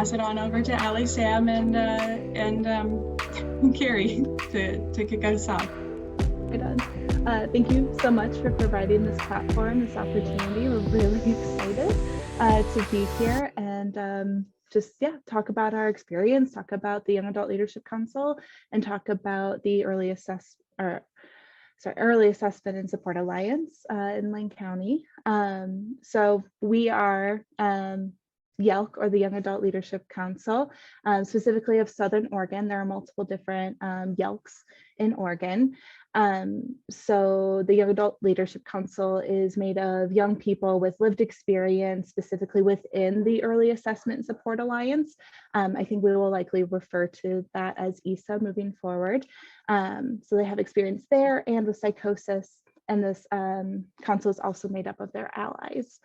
pass it on over to Ali, Sam, and Carrie to kick us off. Right on. Thank you so much for providing this platform, this opportunity. We're really excited to be here and talk about our experience, talk about the Young Adult Leadership Council, and talk about the Early Assessment and Support Alliance in Lane County. So we are YALC, or the Young Adult Leadership Council, specifically of Southern Oregon. There are multiple different YALCs in Oregon. So the Young Adult Leadership Council is made of young people with lived experience, specifically within the Early Assessment and Support Alliance. I think we will likely refer to that as EASA moving forward. So they have experience there and with psychosis, and this council is also made up of their allies.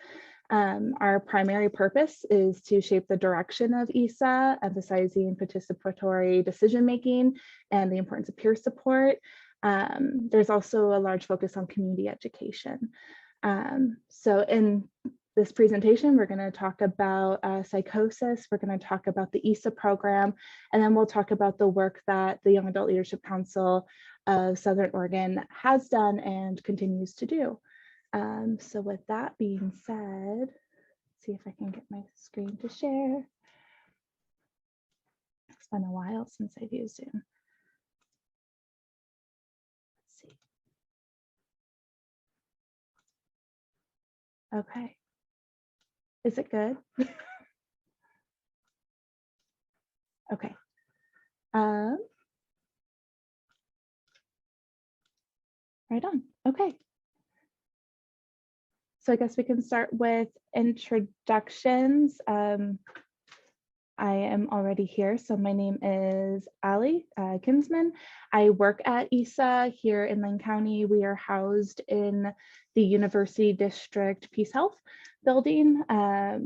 Our primary purpose is to shape the direction of EASA, emphasizing participatory decision-making and the importance of peer support. There's also a large focus on community education. So in this presentation, we're going to talk about psychosis, we're going to talk about the EASA program, and then we'll talk about the work that the Young Adult Leadership Council of Southern Oregon has done and continues to do. So with that being said, let's see if I can get my screen to share. It's been a while since I've used Zoom. Let's see. Okay. Is it good? Okay. Right on. Okay. So I guess we can start with introductions. I am already here. So my name is Ali Kinsman. I work at EASA here in Lane County. We are housed in the University District Peace Health building. I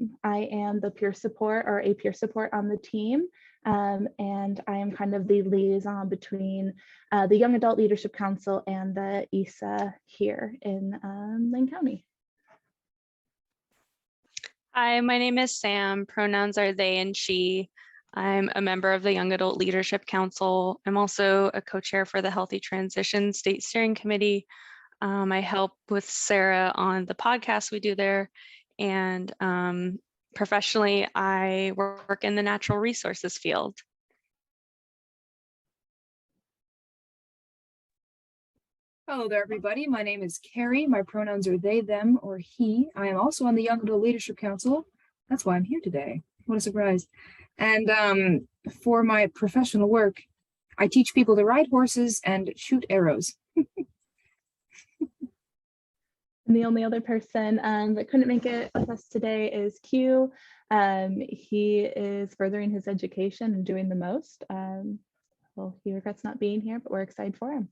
am the peer support, or a peer support on the team. And I am kind of the liaison between the Young Adult Leadership Council and the EASA here in Lane County. Hi, my name is Sam. Pronouns are they and she. I'm a member of the Young Adult Leadership Council. I'm also a co-chair for the Healthy Transition State Steering Committee. I help with Sarah on the podcast we do there. And professionally, I work in the natural resources field. Hello there, everybody. My name is Carrie. My pronouns are they, them, or he. I am also on the Young Adult Leadership Council. That's why I'm here today. What a surprise. And for my professional work, I teach people to ride horses and shoot arrows. And the only other person that couldn't make it with us today is Q. He is furthering his education and doing the most. Well, he regrets not being here, but we're excited for him.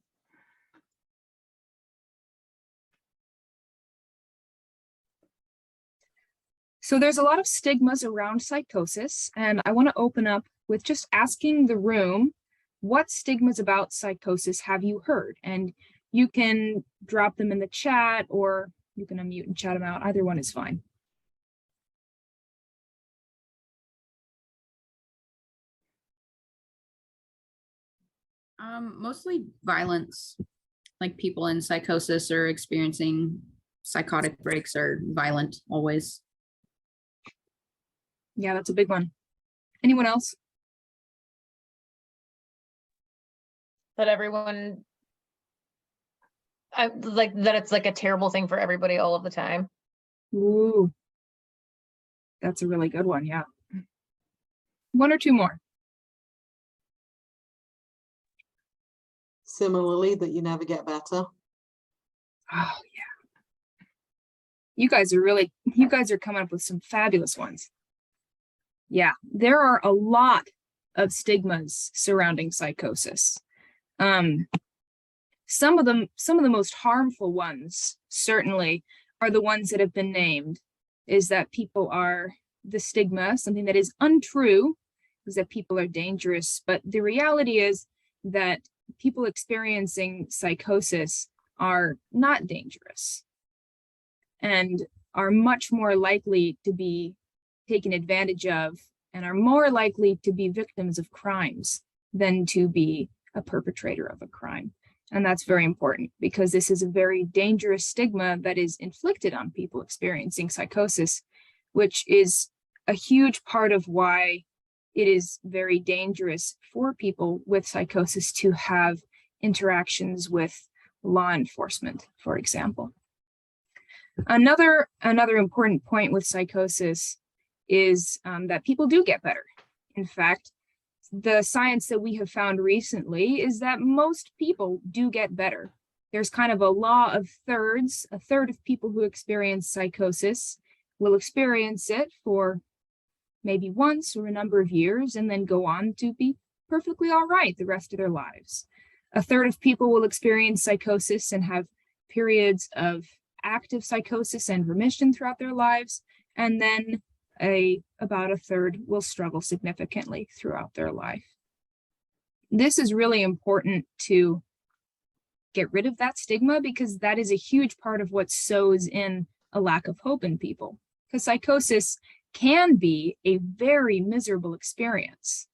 So there's a lot of stigmas around psychosis, and I want to open up with just asking the room, what stigmas about psychosis have you heard? And you can drop them in the chat, or you can unmute and chat them out. Either one is fine. Mostly violence, like people in psychosis or experiencing psychotic breaks are violent always. Yeah, that's a big one. Anyone else? That everyone, like that it's like a terrible thing for everybody all of the time. Ooh, that's a really good one. Yeah. One or two more. Similarly, that you never get better. Oh, yeah. You guys are coming up with some fabulous ones. Yeah, there are a lot of stigmas surrounding psychosis. Some of the most harmful ones certainly are the ones that have been named, is that people are the stigma, something that is untrue, is that people are dangerous. But the reality is that people experiencing psychosis are not dangerous and are much more likely to be taken advantage of and are more likely to be victims of crimes than to be a perpetrator of a crime. And that's very important because this is a very dangerous stigma that is inflicted on people experiencing psychosis, which is a huge part of why it is very dangerous for people with psychosis to have interactions with law enforcement, for example. Another important point with psychosis is that people do get better. In fact, the science that we have found recently is that most people do get better. There's kind of a law of thirds. A third of people who experience psychosis will experience it for maybe once or a number of years and then go on to be perfectly all right the rest of their lives. A third of people will experience psychosis and have periods of active psychosis and remission throughout their lives, and then about a third will struggle significantly throughout their life. This is really important to get rid of that stigma because that is a huge part of what sows in a lack of hope in people. Because psychosis can be a very miserable experience.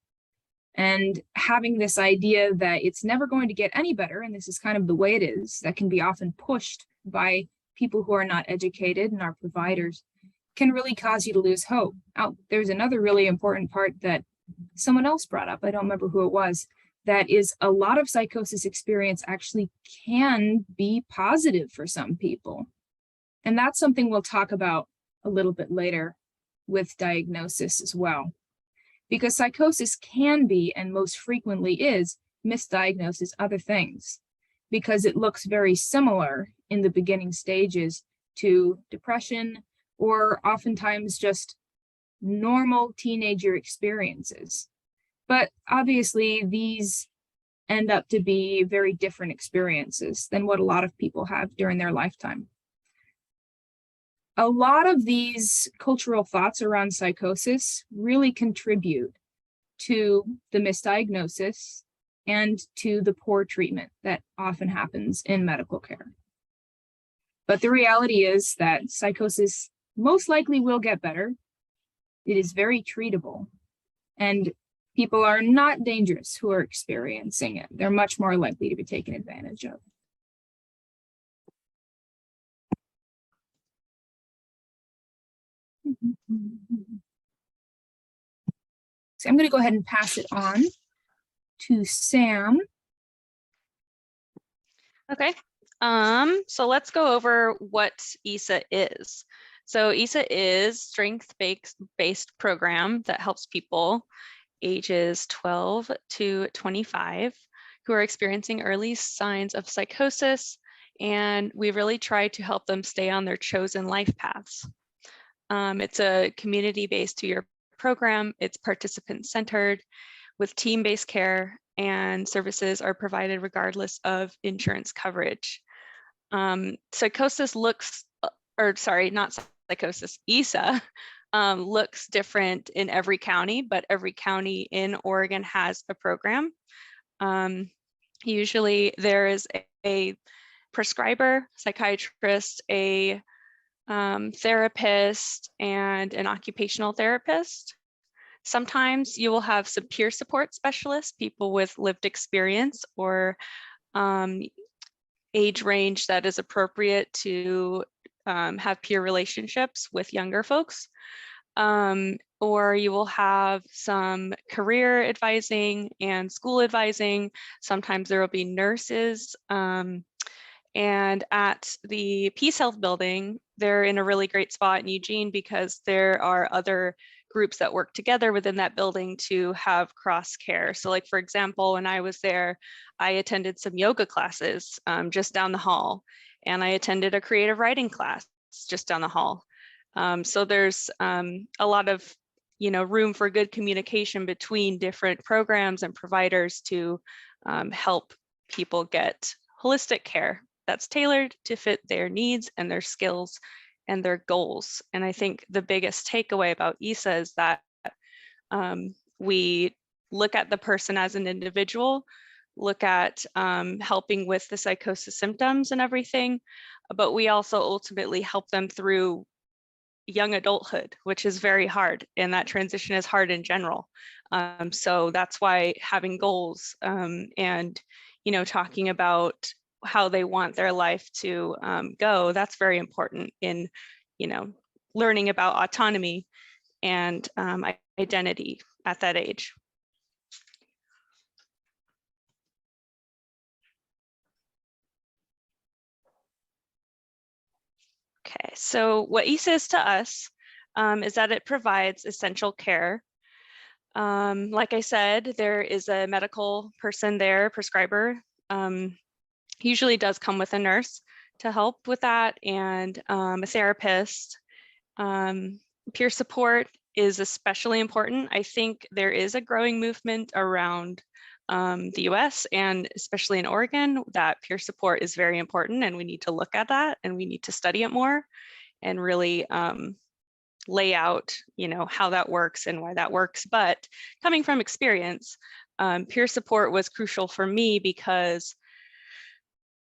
And having this idea that it's never going to get any better, and this is kind of the way it is, that can be often pushed by people who are not educated and our providers, can really cause you to lose hope. Now, there's another really important part that someone else brought up, I don't remember who it was, that is a lot of psychosis experience actually can be positive for some people. And that's something we'll talk about a little bit later with diagnosis as well. Because psychosis can be, and most frequently is, misdiagnosed as other things, because it looks very similar in the beginning stages to depression, or oftentimes just normal teenager experiences. But obviously these end up to be very different experiences than what a lot of people have during their lifetime. A lot of these cultural thoughts around psychosis really contribute to the misdiagnosis and to the poor treatment that often happens in medical care. But the reality is that psychosis most likely will get better. It is very treatable, and people are not dangerous who are experiencing it. They're much more likely to be taken advantage of. So I'm going to go ahead and pass it on to Sam. Okay, so let's go over what EASA is. So EASA is strength-based program that helps people ages 12 to 25 who are experiencing early signs of psychosis, and we really try to help them stay on their chosen life paths. It's a community-based 2-year program. It's participant-centered with team-based care, and services are provided regardless of insurance coverage. Psychosis looks, or sorry, not psychosis, EASA looks different in every county, but every county in Oregon has a program. Usually there is a prescriber, psychiatrist, a therapist, and an occupational therapist. Sometimes you will have some peer support specialists, people with lived experience or age range that is appropriate to have peer relationships with younger folks. Or you will have some career advising and school advising. Sometimes there will be nurses. And at the Peace Health building, they're in a really great spot in Eugene because there are other groups that work together within that building to have cross care. So like, for example, when I was there, I attended some yoga classes just down the hall, and I attended a creative writing class just down the hall. So there's a lot of, room for good communication between different programs and providers to help people get holistic care that's tailored to fit their needs and their skills and their goals. And I think the biggest takeaway about EASA is that we look at the person as an individual, look at helping with the psychosis symptoms and everything, but we also ultimately help them through young adulthood, which is very hard, and that transition is hard in general. So that's why having goals and, you know, talking about how they want their life to go, that's very important in, you know, learning about autonomy and identity at that age. Okay, so what EASA is to us is that it provides essential care. Like I said, there is a medical person there, prescriber, usually does come with a nurse to help with that, and a therapist. Peer support is especially important. I think there is a growing movement around the US and especially in Oregon that peer support is very important, and we need to look at that and we need to study it more and really lay out, you know, how that works and why that works. But coming from experience, peer support was crucial for me because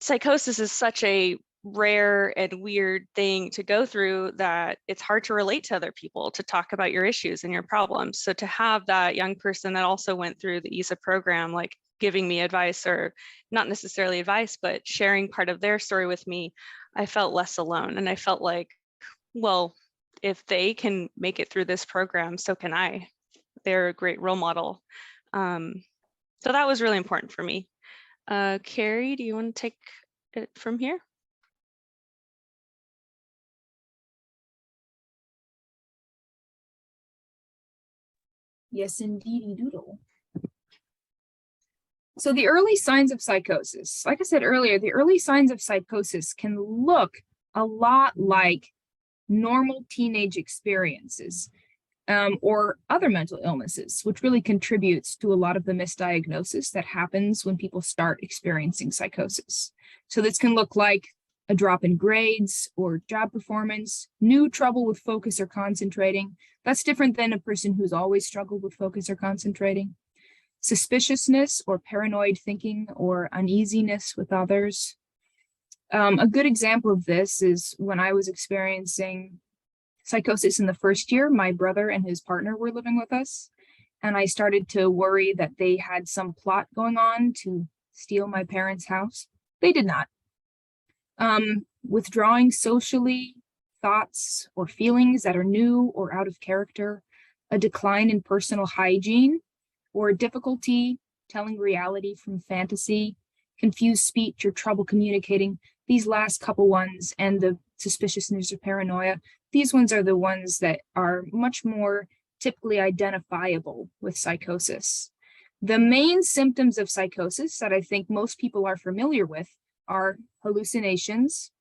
psychosis is such a rare and weird thing to go through that it's hard to relate to other people, to talk about your issues and your problems. So to have that young person that also went through the EASA program, like giving me advice, or not necessarily advice, but sharing part of their story with me, I felt less alone. And I felt like, well, if they can make it through this program, so can I. They're a great role model. So that was really important for me. Carrie, do you want to take it from here? Yes, indeedy doodle. So the early signs of psychosis, like I said earlier, the early signs of psychosis can look a lot like normal teenage experiences or other mental illnesses, which really contributes to a lot of the misdiagnosis that happens when people start experiencing psychosis. So this can look like a drop in grades or job performance, new trouble with focus or concentrating. That's different than a person who's always struggled with focus or concentrating. Suspiciousness or paranoid thinking or uneasiness with others. A good example of this is when I was experiencing psychosis in the first year, my brother and his partner were living with us, and I started to worry that they had some plot going on to steal my parents' house. They did not. Withdrawing socially, thoughts or feelings that are new or out of character, a decline in personal hygiene, or difficulty telling reality from fantasy, confused speech or trouble communicating. These last couple ones and the suspiciousness or paranoia, these ones are the ones that are much more typically identifiable with psychosis. The main symptoms of psychosis that I think most people are familiar with are hallucinations,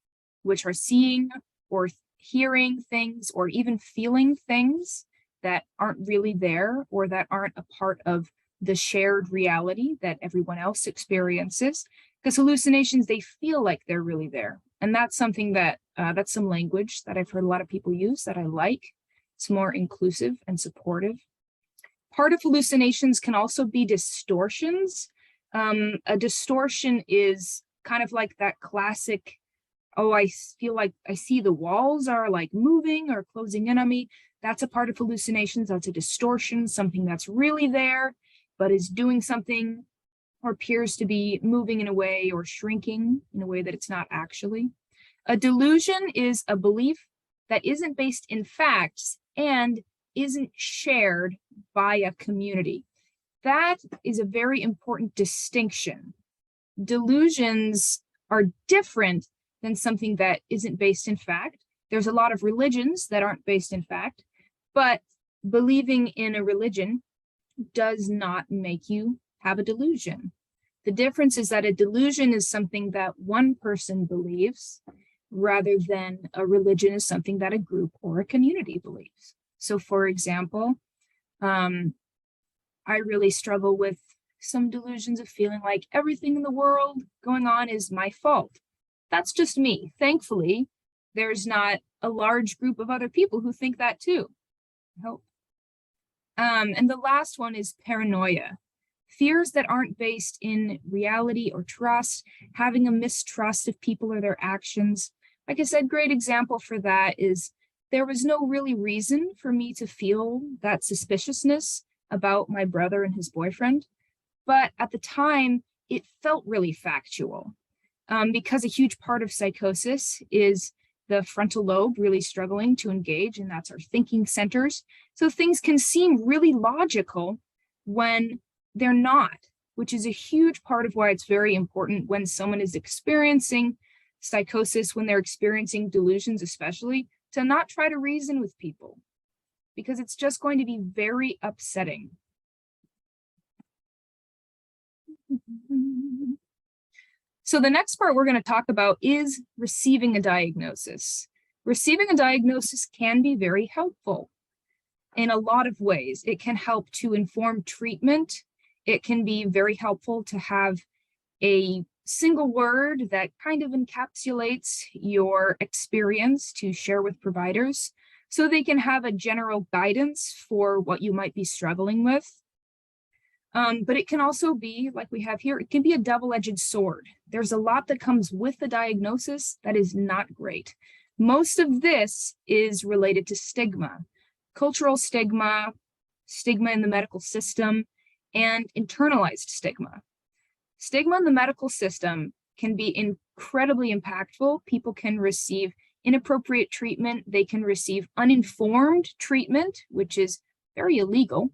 which are seeing or hearing things or even feeling things that aren't really there or that aren't a part of the shared reality that everyone else experiences. Because hallucinations, they feel like they're really there. And that's something that, that's some language that I've heard a lot of people use that I like. It's more inclusive and supportive. Part of hallucinations can also be distortions. A distortion is kind of like that classic, oh, I feel like I see the walls are like moving or closing in on me. That's a part of hallucinations. That's a distortion, something that's really there, but is doing something or appears to be moving in a way or shrinking in a way that it's not actually. A delusion is a belief that isn't based in facts and isn't shared by a community. That is a very important distinction. Delusions are different than something that isn't based in fact. There's a lot of religions that aren't based in fact, but believing in a religion does not make you have a delusion. The difference is that a delusion is something that one person believes rather than a religion is something that a group or a community believes. So for example, I really struggle with some delusions of feeling like everything in the world going on is my fault. That's just me. Thankfully, there's not a large group of other people who think that too. I hope. And the last one is paranoia. Fears that aren't based in reality or trust, having a mistrust of people or their actions. Like I said, great example for that is there was no really reason for me to feel that suspiciousness about my brother and his boyfriend. But at the time, it felt really factual because a huge part of psychosis is the frontal lobe really struggling to engage, and that's our thinking centers. So things can seem really logical when they're not, which is a huge part of why it's very important when someone is experiencing psychosis, when they're experiencing delusions especially, to not try to reason with people, because it's just going to be very upsetting. So the next part we're going to talk about is receiving a diagnosis. Receiving a diagnosis can be very helpful in a lot of ways. It can help to inform treatment. It can be very helpful to have a single word that kind of encapsulates your experience to share with providers so they can have a general guidance for what you might be struggling with. But it can also be, like we have here, it can be a double-edged sword. There's a lot that comes with the diagnosis that is not great. Most of this is related to stigma, cultural stigma, stigma in the medical system, and internalized stigma. Stigma in the medical system can be incredibly impactful. People can receive inappropriate treatment. They can receive uninformed treatment, which is very illegal,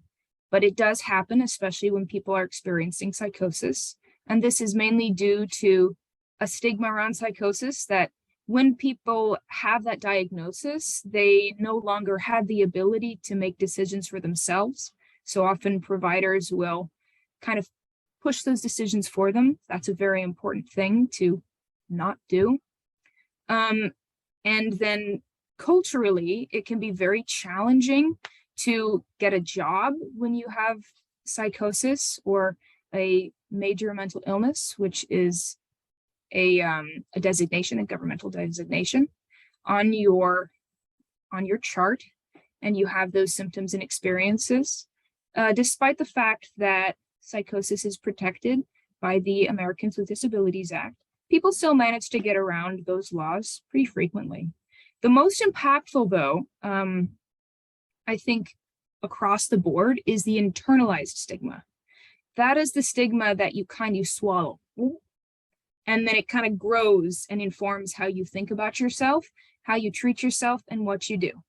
but it does happen, especially when people are experiencing psychosis. And this is mainly due to a stigma around psychosis that when people have that diagnosis, they no longer have the ability to make decisions for themselves. So often providers will kind of push those decisions for them. That's a very important thing to not do. And then culturally, it can be very challenging to get a job when you have psychosis or a major mental illness, which is a designation, a governmental designation on your chart, and you have those symptoms and experiences, despite the fact that psychosis is protected by the Americans with Disabilities Act. People still manage to get around those laws pretty frequently. The most impactful, though, I think across the board, is the internalized stigma. That is the stigma that you kind of swallow, and then it kind of grows and informs how you think about yourself, how you treat yourself, and what you do.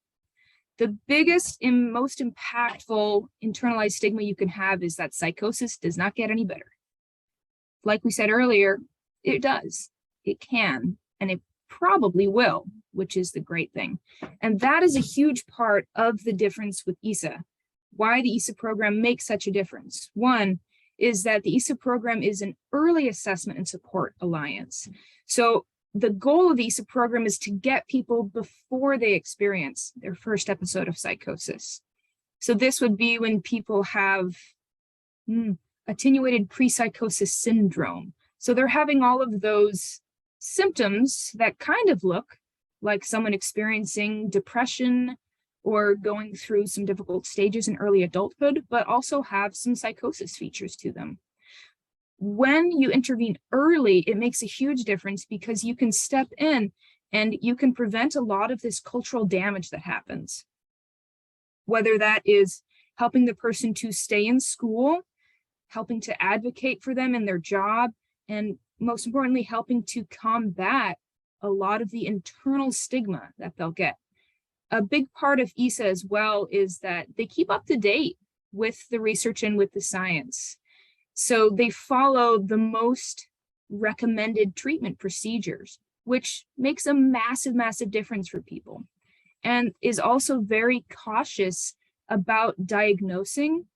The biggest and most impactful internalized stigma you can have is that psychosis does not get any better. Like we said earlier, it does. It can, and it probably will, which is the great thing. And that is a huge part of the difference with EASA. Why the EASA program makes such a difference. One is that the EASA program is an early assessment and support alliance. So the goal of the EASA program is to get people before they experience their first episode of psychosis. So this would be when people have attenuated pre-psychosis syndrome. So they're having all of those symptoms that kind of look like someone experiencing depression or going through some difficult stages in early adulthood, but also have some psychosis features to them. When you intervene early, it makes a huge difference because you can step in and you can prevent a lot of this cultural damage that happens. Whether that is helping the person to stay in school, helping to advocate for them in their job, and most importantly, helping to combat a lot of the internal stigma that they'll get. A big part of EASA as well is that they keep up to date with the research and with the science. So they follow the most recommended treatment procedures, which makes a massive, massive difference for people, and is also very cautious about diagnosing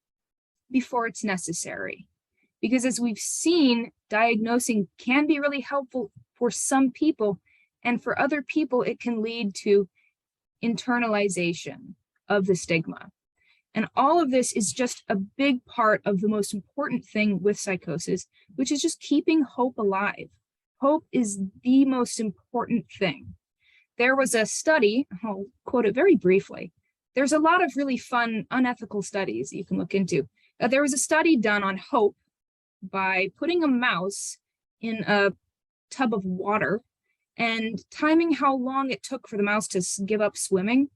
before it's necessary. Because as we've seen, diagnosing can be really helpful for some people, and for other people, it can lead to internalization of the stigma. And all of this is just a big part of the most important thing with psychosis, which is just keeping hope alive. Hope is the most important thing. There was a study, I'll quote it very briefly. There's a lot of really fun, unethical studies you can look into. There was a study done on hope by putting a mouse in a tub of water and timing how long it took for the mouse to give up swimming.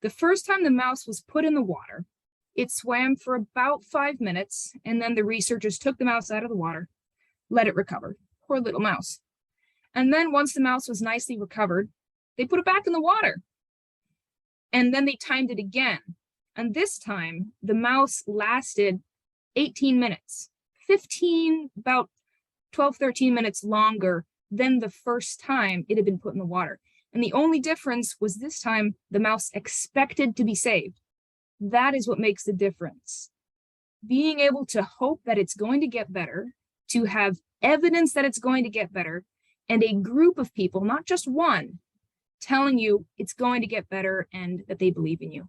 The first time the mouse was put in the water, it swam for about 5 minutes, and then the researchers took the mouse out of the water, let it recover. Poor little mouse. And then once the mouse was nicely recovered, they put it back in the water. And then they timed it again. And this time, the mouse lasted 18 minutes, about 12, 13 minutes longer than the first time it had been put in the water. And the only difference was this time the mouse expected to be saved. That is what makes the difference. Being able to hope that it's going to get better, to have evidence that it's going to get better, and a group of people, not just one, telling you it's going to get better and that they believe in you.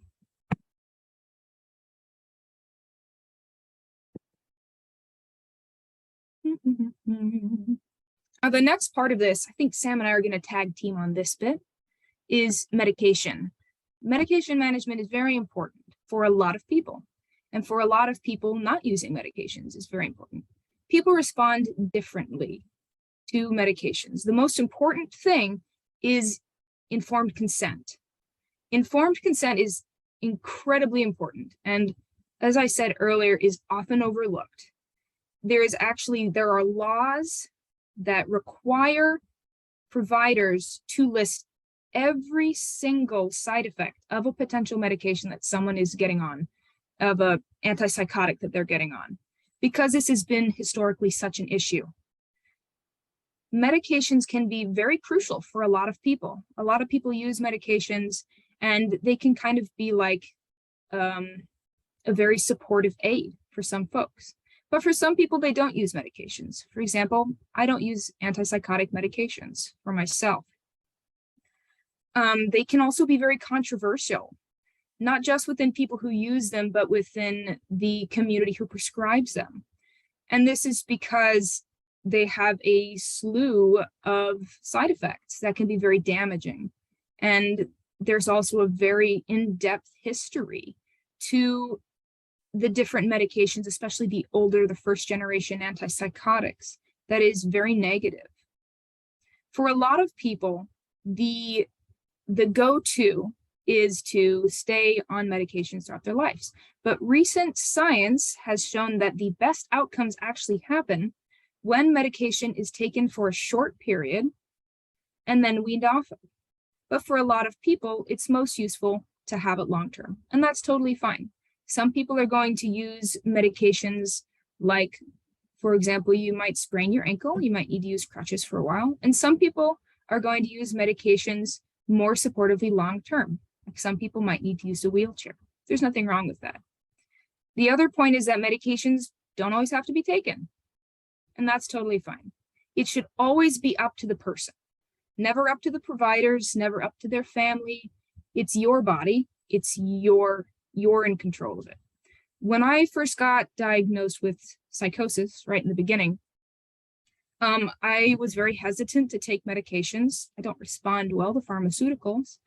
Now, the next part of this, I think Sam and I are going to tag team on this bit, is medication. Medication management is very important for a lot of people. And for a lot of people, not using medications is very important. People respond differently to medications. The most important thing is informed consent. Informed consent is incredibly important. And as I said earlier, is often overlooked. There are laws that require providers to list every single side effect of a potential medication that someone is getting on, of a antipsychotic that they're getting on, because this has been historically such an issue. Medications can be very crucial for a lot of people. A lot of people use medications and they can kind of be like a very supportive aid for some folks. But for some people, they don't use medications. For example, I don't use antipsychotic medications for myself. They can also be very controversial, not just within people who use them, but within the community who prescribes them. And this is because they have a slew of side effects that can be very damaging. And there's also a very in-depth history to the different medications, especially the older, the first generation antipsychotics, that is very negative. For a lot of people, the go-to is to stay on medications throughout their lives. But recent science has shown that the best outcomes actually happen when medication is taken for a short period and then weaned off of. But for a lot of people, it's most useful to have it long-term, and that's totally fine. Some people are going to use medications like, for example, you might sprain your ankle, you might need to use crutches for a while, and some people are going to use medications more supportively long-term. Like some people might need to use a wheelchair. There's nothing wrong with that. The other point is that medications don't always have to be taken, and that's totally fine. It should always be up to the person, never up to the providers, never up to their family. It's your body, you're in control of it. When I first got diagnosed with psychosis right in the beginning, I was very hesitant to take medications. I don't respond well to pharmaceuticals.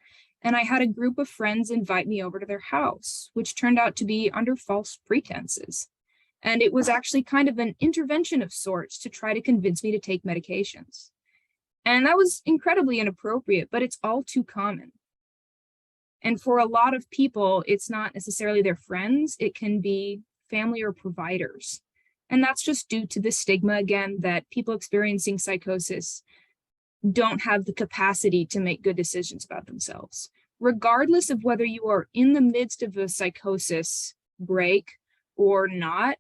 And I had a group of friends invite me over to their house, which turned out to be under false pretenses. And it was actually kind of an intervention of sorts to try to convince me to take medications. And that was incredibly inappropriate, but it's all too common. And for a lot of people, it's not necessarily their friends, it can be family or providers. And that's just due to the stigma, again, that people experiencing psychosis don't have the capacity to make good decisions about themselves. Regardless of whether you are in the midst of a psychosis break or not,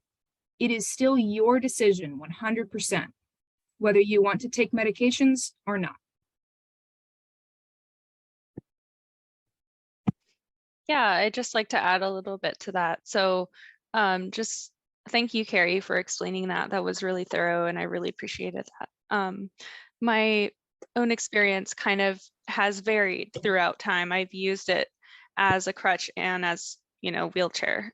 it is still your decision 100%, whether you want to take medications or not. Yeah, I'd just like to add a little bit to that. So just thank you, Carrie, for explaining that. That was really thorough and I really appreciated that. My own experience kind of has varied throughout time. I've used it as a crutch and as, wheelchair.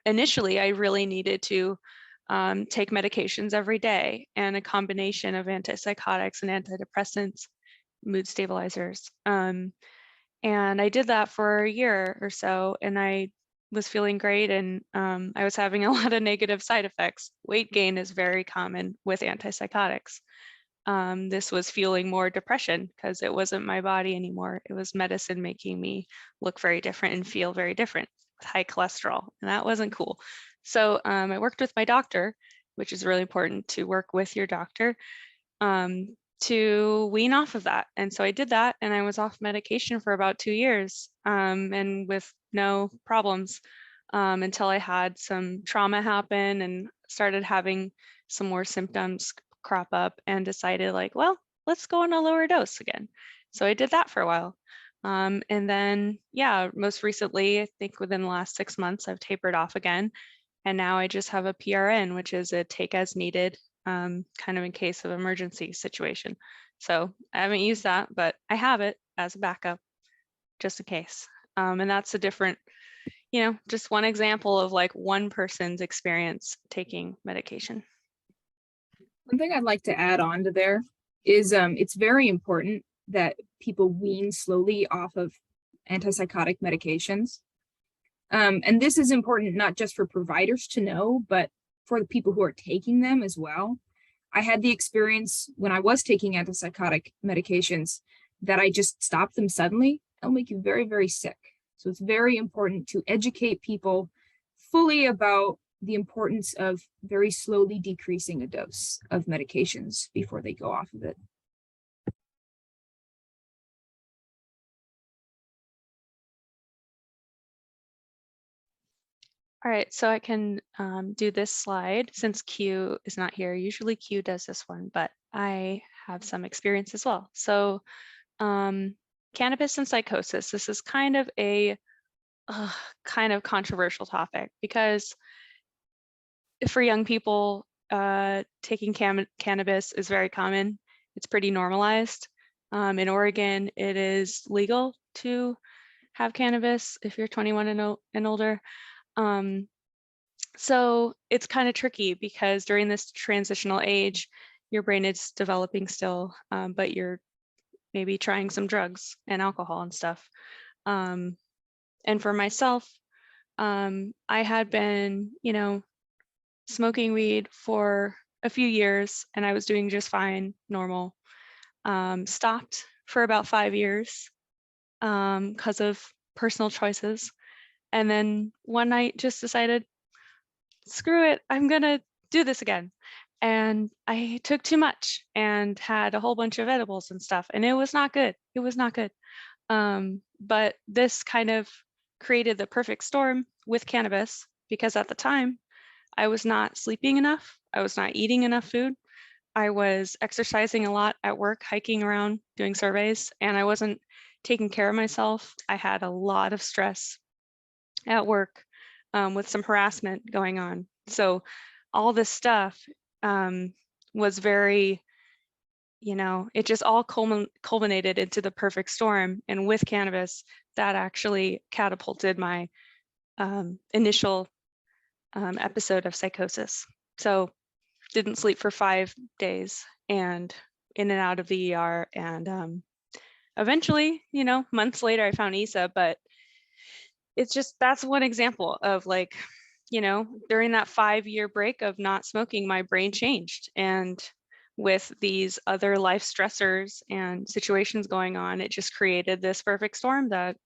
Initially, I really needed to take medications every day, and a combination of antipsychotics and antidepressants, mood stabilizers. And I did that for a year or so, and I was feeling great, and I was having a lot of negative side effects. Weight gain is very common with antipsychotics. this was fueling more depression because it wasn't my body anymore. It was medicine making me look very different and feel very different with high cholesterol, and that wasn't cool. So I worked with my doctor, which is really important to work with your doctor, to wean off of that. And so I did that, and I was off medication for about 2 years, and with no problems, until I had some trauma happen and started having some more symptoms crop up, and decided like, well, let's go on a lower dose again. So I did that for a while. And then, yeah, most recently, I think within the last 6 months, I've tapered off again. And now I just have a PRN, which is a take as needed, kind of in case of emergency situation. So I haven't used that, but I have it as a backup just in case. And that's a different, just one example of like one person's experience taking medication. One thing I'd like to add on to there is it's very important that people wean slowly off of antipsychotic medications. And this is important not just for providers to know, but for the people who are taking them as well. I had the experience when I was taking antipsychotic medications that I just stopped them suddenly. It'll make you very, very sick. So it's very important to educate people fully about the importance of very slowly decreasing a dose of medications before they go off of it. All right, so I can do this slide since Q is not here. Usually Q does this one, but I have some experience as well. So cannabis and psychosis, this is kind of a kind of controversial topic because for young people, taking cannabis is very common. It's pretty normalized. In Oregon, it is legal to have cannabis if you're 21 and older. So it's kind of tricky because during this transitional age, your brain is developing still, but you're maybe trying some drugs and alcohol and stuff. And for myself, I had been, smoking weed for a few years and I was doing just fine, normal. Stopped for about 5 years because of personal choices. And then one night just decided, screw it, I'm gonna do this again. And I took too much and had a whole bunch of edibles and stuff. And it was not good. It was not good. But this kind of created the perfect storm with cannabis because at the time I was not sleeping enough. I was not eating enough food. I was exercising a lot at work, hiking around, doing surveys, and I wasn't taking care of myself. I had a lot of stress at work with some harassment going on. So all this stuff was very, it just all culminated into the perfect storm. And with cannabis, that actually catapulted my initial episode of psychosis. So didn't sleep for 5 days and in and out of the ER. And eventually, months later, I found EASA, but it's just, that's one example of like, during that 5-year break of not smoking, my brain changed. And with these other life stressors and situations going on, it just created this perfect storm that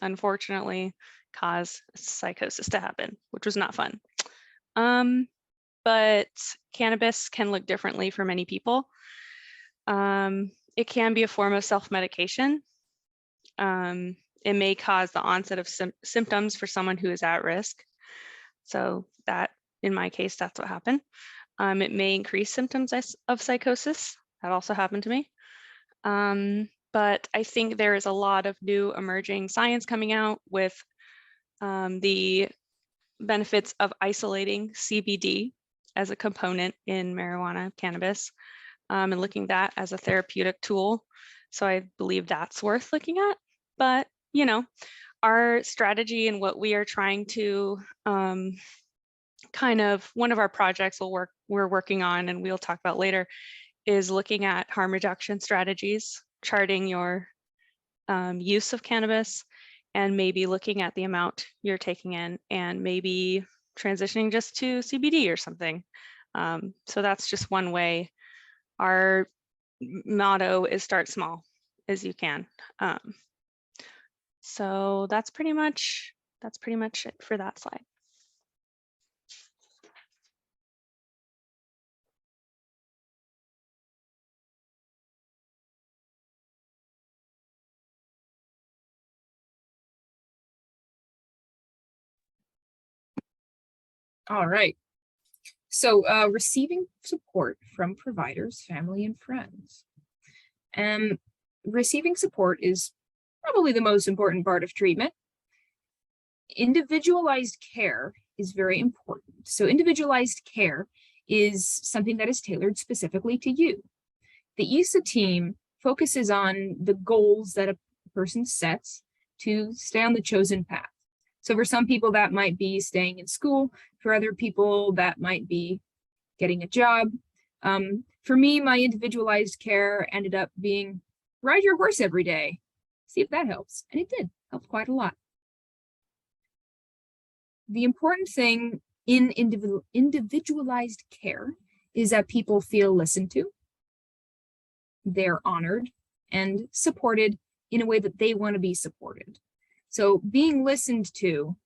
unfortunately caused psychosis to happen, which was not fun. But cannabis can look differently for many people. It can be a form of self-medication. It may cause the onset of symptoms for someone who is at risk. So that, in my case, that's what happened. It may increase symptoms of psychosis. That also happened to me. But I think there is a lot of new emerging science coming out with the benefits of isolating CBD as a component in marijuana, cannabis, and looking at that as a therapeutic tool. So I believe that's worth looking at. But, our strategy and what we are trying to kind of, one of our projects we're working on, and we'll talk about later, is looking at harm reduction strategies, charting your use of cannabis, and maybe looking at the amount you're taking in and maybe transitioning just to CBD or something. So that's just one way. Our motto is start small as you can. So that's pretty much it for that slide. All right. So receiving support from providers, family, and friends. Receiving support is probably the most important part of treatment. Individualized care is very important. So individualized care is something that is tailored specifically to you. The EASA team focuses on the goals that a person sets to stay on the chosen path. So for some people that might be staying in school, for other people that might be getting a job. For me, my individualized care ended up being ride your horse every day. See if that helps. And it did help quite a lot. The important thing in individualized care is that people feel listened to, they're honored and supported in a way that they want to be supported. So being listened to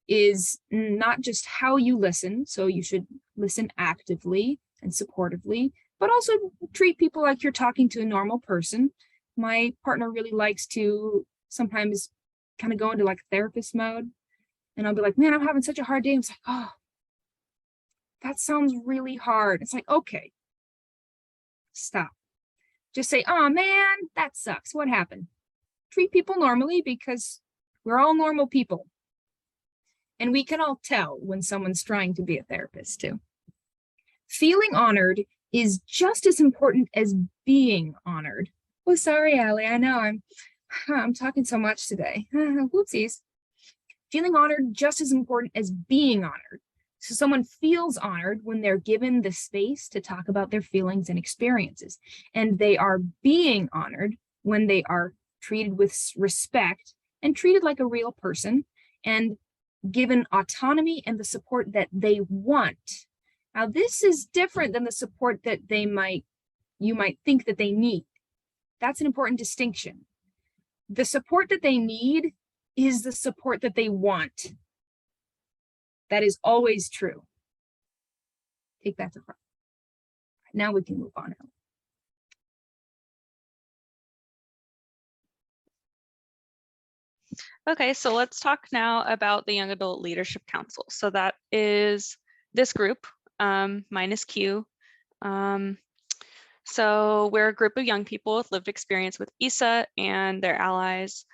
is not just how you listen, so you should listen actively and supportively, but also treat people like you're talking to a normal person. My partner really likes to sometimes kind of go into like therapist mode, and I'll be like, man, I'm having such a hard day. I'm like, oh, that sounds really hard. It's like, okay, stop. Just say, oh man, that sucks. What happened? Treat people normally because we're all normal people. And we can all tell when someone's trying to be a therapist too. Feeling honored is just as important as being honored. Oh, sorry, Allie. I know I'm talking so much today. Whoopsies. Feeling honored just as important as being honored. So someone feels honored when they're given the space to talk about their feelings and experiences. And they are being honored when they are treated with respect and treated like a real person and given autonomy and the support that they want. Now, this is different than the support that you might think that they need. That's an important distinction. The support that they need is the support that they want. That is always true. Take that to heart. Now we can move on. Okay, so let's talk now about the Young Adult Leadership Council. So that is this group, minus Q. So we're a group of young people with lived experience with EASA and their allies.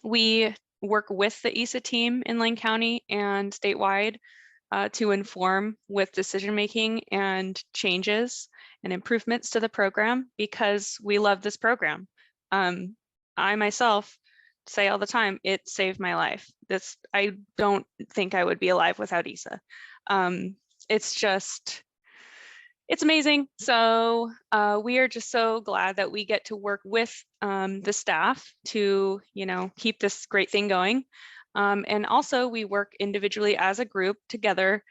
We work with the EASA team in Lane County and statewide to inform with decision-making and changes and improvements to the program because we love this program. I myself say all the time, it saved my life. I don't think I would be alive without EASA. It's amazing. So we are just so glad that we get to work with the staff to, keep this great thing going. And also we work individually as a group together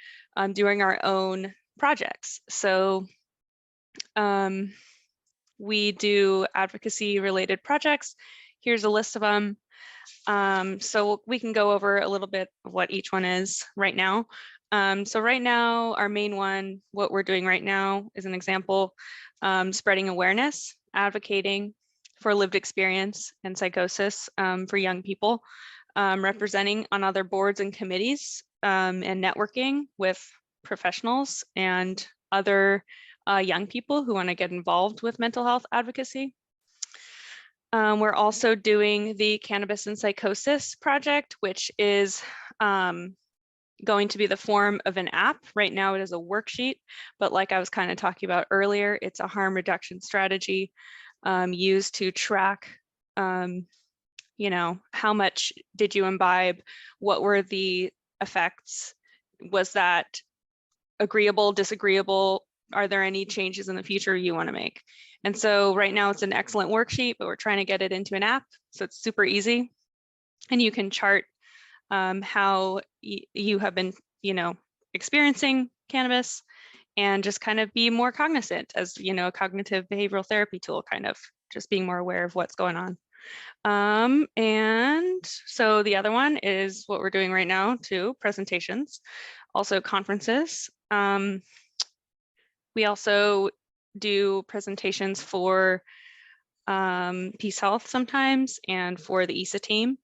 doing our own projects. So we do advocacy-related projects. Here's a list of them. So we can go over a little bit of what each one is right now. So right now, our main one, what we're doing right now is an example, spreading awareness, advocating for lived experience and psychosis for young people, representing on other boards and committees, and networking with professionals and other young people who want to get involved with mental health advocacy. We're also doing the Cannabis and Psychosis project, which is going to be the form of an app. Right now it is a worksheet, but like I was kind of talking about earlier, it's a harm reduction strategy used to track, how much did you imbibe? What were the effects? Was that agreeable, disagreeable? Are there any changes in the future you want to make? And so right now it's an excellent worksheet, but we're trying to get it into an app. So it's super easy. And you can chart how you have been, experiencing cannabis and just kind of be more cognizant as, you know, a cognitive behavioral therapy tool, kind of just being more aware of what's going on. And so the other one is what we're doing right now too, presentations, also conferences. We also do presentations for Peace Health sometimes and for the EASA team.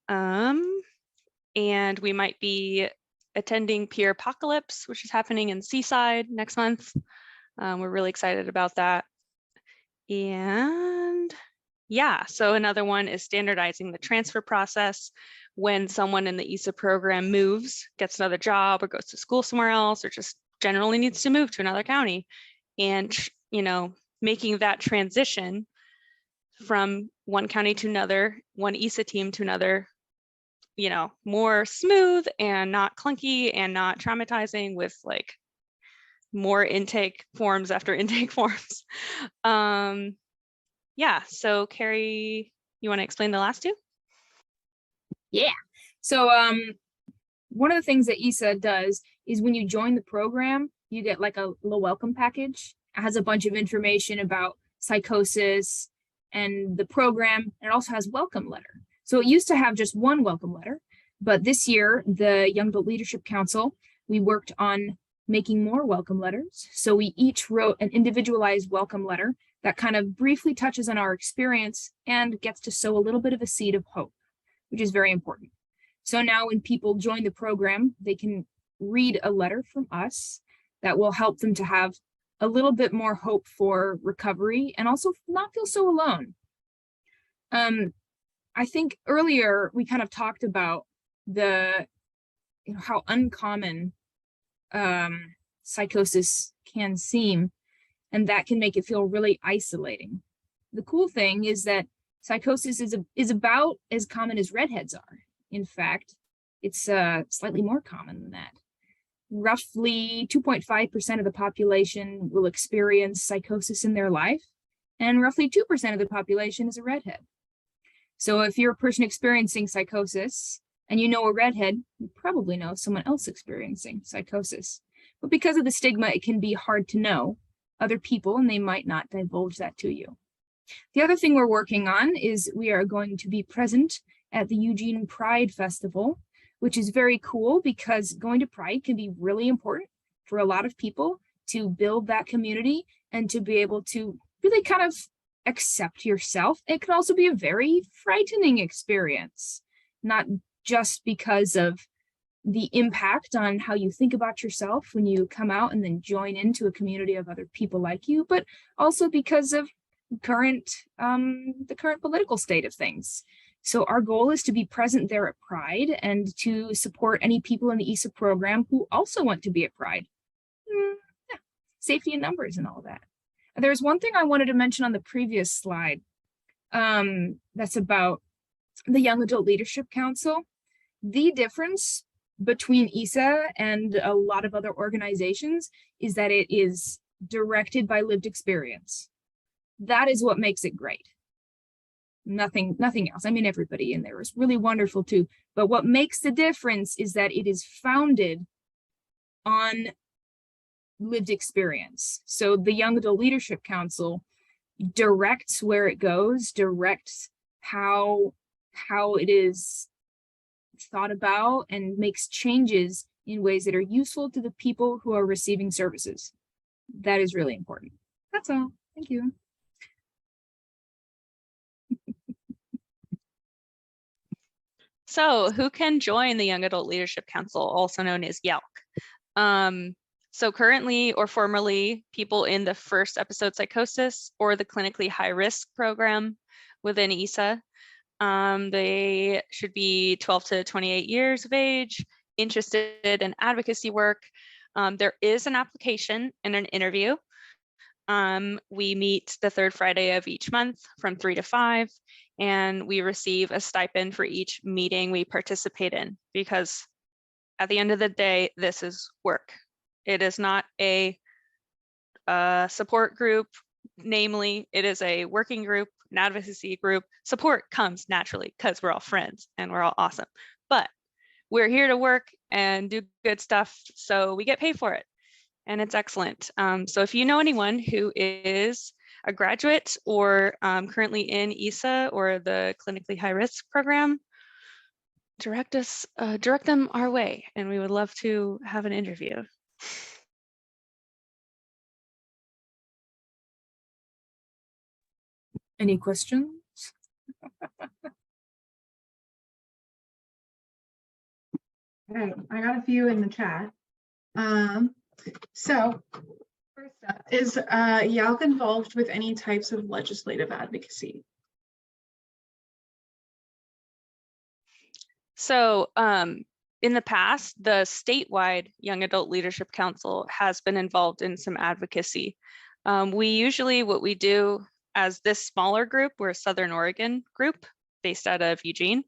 And we might be attending Peer Apocalypse, which is happening in Seaside next month. We're really excited about that. And yeah, so another one is standardizing the transfer process when someone in the EASA program moves, gets another job or goes to school somewhere else, or just generally needs to move to another county. And, you know, making that transition from one county to another, one EASA team to another, you know, more smooth and not clunky and not traumatizing with like more intake forms after intake forms. Yeah, so Carrie, you want to explain the last two? Yeah. So one of the things that EASA does is when you join the program, you get like a little welcome package. It has a bunch of information about psychosis and the program. And it also has welcome letter. So it used to have just one welcome letter, but this year, the Young Adult Leadership Council, we worked on making more welcome letters. So we each wrote an individualized welcome letter that kind of briefly touches on our experience and gets to sow a little bit of a seed of hope, which is very important. So now when people join the program, they can read a letter from us that will help them to have a little bit more hope for recovery and also not feel so alone. I think earlier we kind of talked about the, you know, how uncommon psychosis can seem, and that can make it feel really isolating. The cool thing is that psychosis is about as common as redheads are. In fact, it's slightly more common than that. Roughly 2.5% of the population will experience psychosis in their life, and roughly 2% of the population is a redhead. So if you're a person experiencing psychosis and you know a redhead, you probably know someone else experiencing psychosis. But because of the stigma, it can be hard to know other people, and they might not divulge that to you. The other thing we're working on is we are going to be present at the Eugene Pride Festival, which is very cool because going to Pride can be really important for a lot of people to build that community and to be able to really kind of accept yourself. It could also be a very frightening experience, not just because of the impact on how you think about yourself when you come out and then join into a community of other people like you, but also because of the current political state of things. So our goal is to be present there at Pride and to support any people in the EASA program who also want to be at Pride. Yeah. Safety in numbers and all of that. There's one thing I wanted to mention on the previous slide that's about the Young Adult Leadership Council. The difference between EASA and a lot of other organizations is that it is directed by lived experience. That is what makes it great. Nothing else. I mean, everybody in there is really wonderful too, but what makes the difference is that it is founded on lived experience. So the Young Adult Leadership Council directs where it goes, directs how it is thought about, and makes changes in ways that are useful to the people who are receiving services. That is really important. That's all. Thank you. So who can join the Young Adult Leadership Council, also known as YALC? So currently or formerly, people in the first episode psychosis or the clinically high risk program within EASA, they should be 12 to 28 years of age, interested in advocacy work. There is an application and an interview. We meet the third Friday of each month from 3 to 5, and we receive a stipend for each meeting we participate in, because at the end of the day, this is work. It is not a support group, namely, it is a working group, an advocacy group. Support comes naturally because we're all friends and we're all awesome, but we're here to work and do good stuff, so we get paid for it. and it's excellent. So if you know anyone who is a graduate or currently in EASA or the clinically high risk program, direct them our way, and we would love to have an interview. Any questions? Okay, I got a few in the chat. So first up, is YALC involved with any types of legislative advocacy? So in the past, the statewide Young Adult Leadership Council has been involved in some advocacy. What we do as this smaller group, we're a Southern Oregon group based out of Eugene.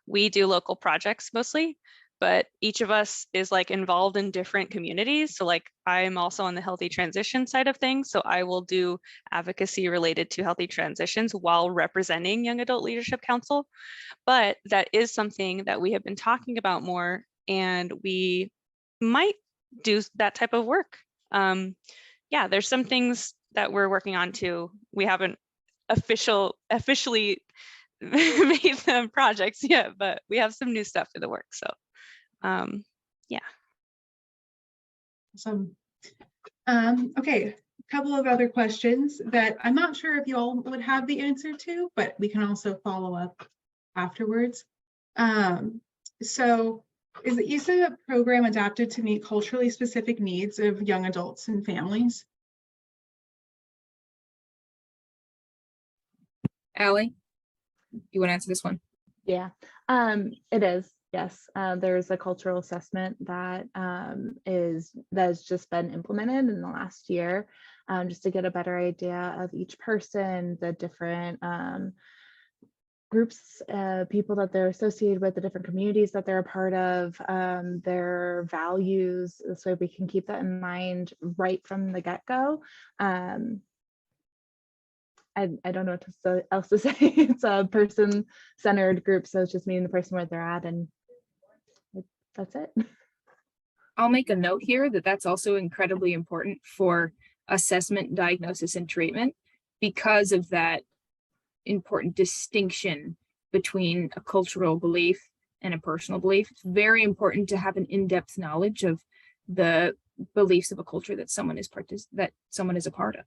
We do local projects mostly, but each of us is like involved in different communities. So like I'm also on the healthy transition side of things. So I will do advocacy related to healthy transitions while representing Young Adult Leadership Council. But that is something that we have been talking about more, and we might do that type of work. Yeah, there's some things that we're working on too. We haven't officially made them projects yet, but we have some new stuff in the works. So yeah. Awesome. Okay, a couple of other questions that I'm not sure if you all would have the answer to, but we can also follow up afterwards. So is the EASA program adapted to meet culturally specific needs of young adults and families? Allie, you want to answer this one? Yeah, it is. Yes, there's a cultural assessment that has just been implemented in the last year, just to get a better idea of each person, the different groups, people that they're associated with, the different communities that they're a part of, their values. This way we can keep that in mind right from the get-go. I don't know what else to say. It's a person-centered group, so it's just meeting the person where they're at, and that's it. I'll make a note here that that's also incredibly important for assessment, diagnosis, and treatment because of that important distinction between a cultural belief and a personal belief. It's very important to have an in-depth knowledge of the beliefs of a culture that someone is a part of.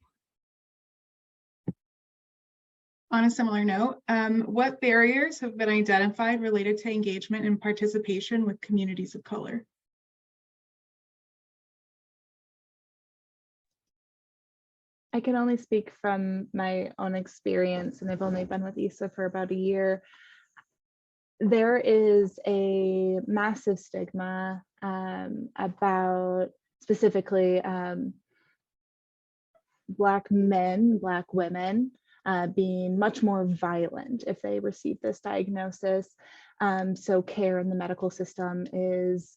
On a similar note, what barriers have been identified related to engagement and participation with communities of color? I can only speak from my own experience, and I've only been with EASA for about a year. There is a massive stigma about specifically Black men, Black women being much more violent if they receive this diagnosis. So care in the medical system is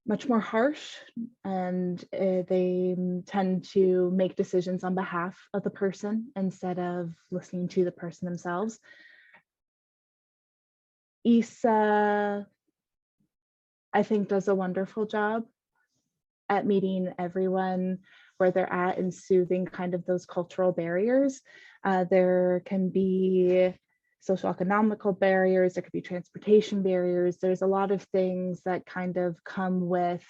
much more harsh, and they tend to make decisions on behalf of the person instead of listening to the person themselves. EASA, I think, does a wonderful job at meeting everyone where they're at and soothing kind of those cultural barriers. There can be socioeconomical barriers, there could be transportation barriers. There's a lot of things that kind of come with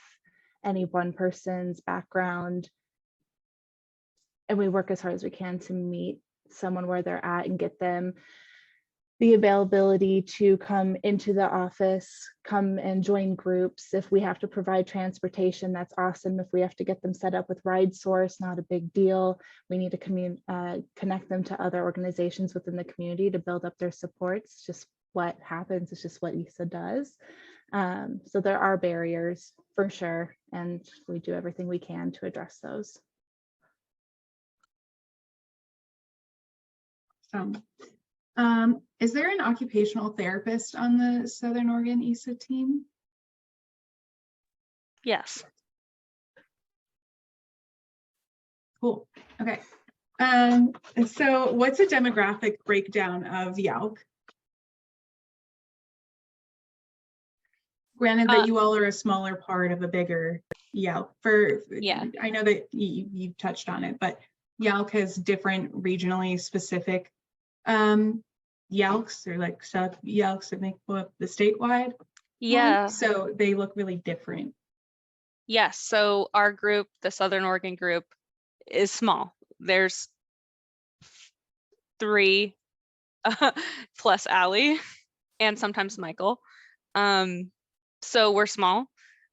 any one person's background. And we work as hard as we can to meet someone where they're at and get them the availability to come into the office, come and join groups. If we have to provide transportation, that's awesome. If we have to get them set up with RideSource, not a big deal. We need to connect them to other organizations within the community to build up their supports. It's just what happens. It's just what EASA does. So there are barriers for sure, and we do everything we can to address those. Is there an occupational therapist on the Southern Oregon EASA team? Yes. Cool. Okay. So what's a demographic breakdown of YALC? Granted that you all are a smaller part of a bigger YALC. Yeah. I know that you touched on it, but YALC has different regionally specific YALCs or like sub YALCs that make up the statewide one. Yeah. So they look really different. Yes. So our group, the Southern Oregon group, is small. There's 3 plus Allie and sometimes Michael. So we're small.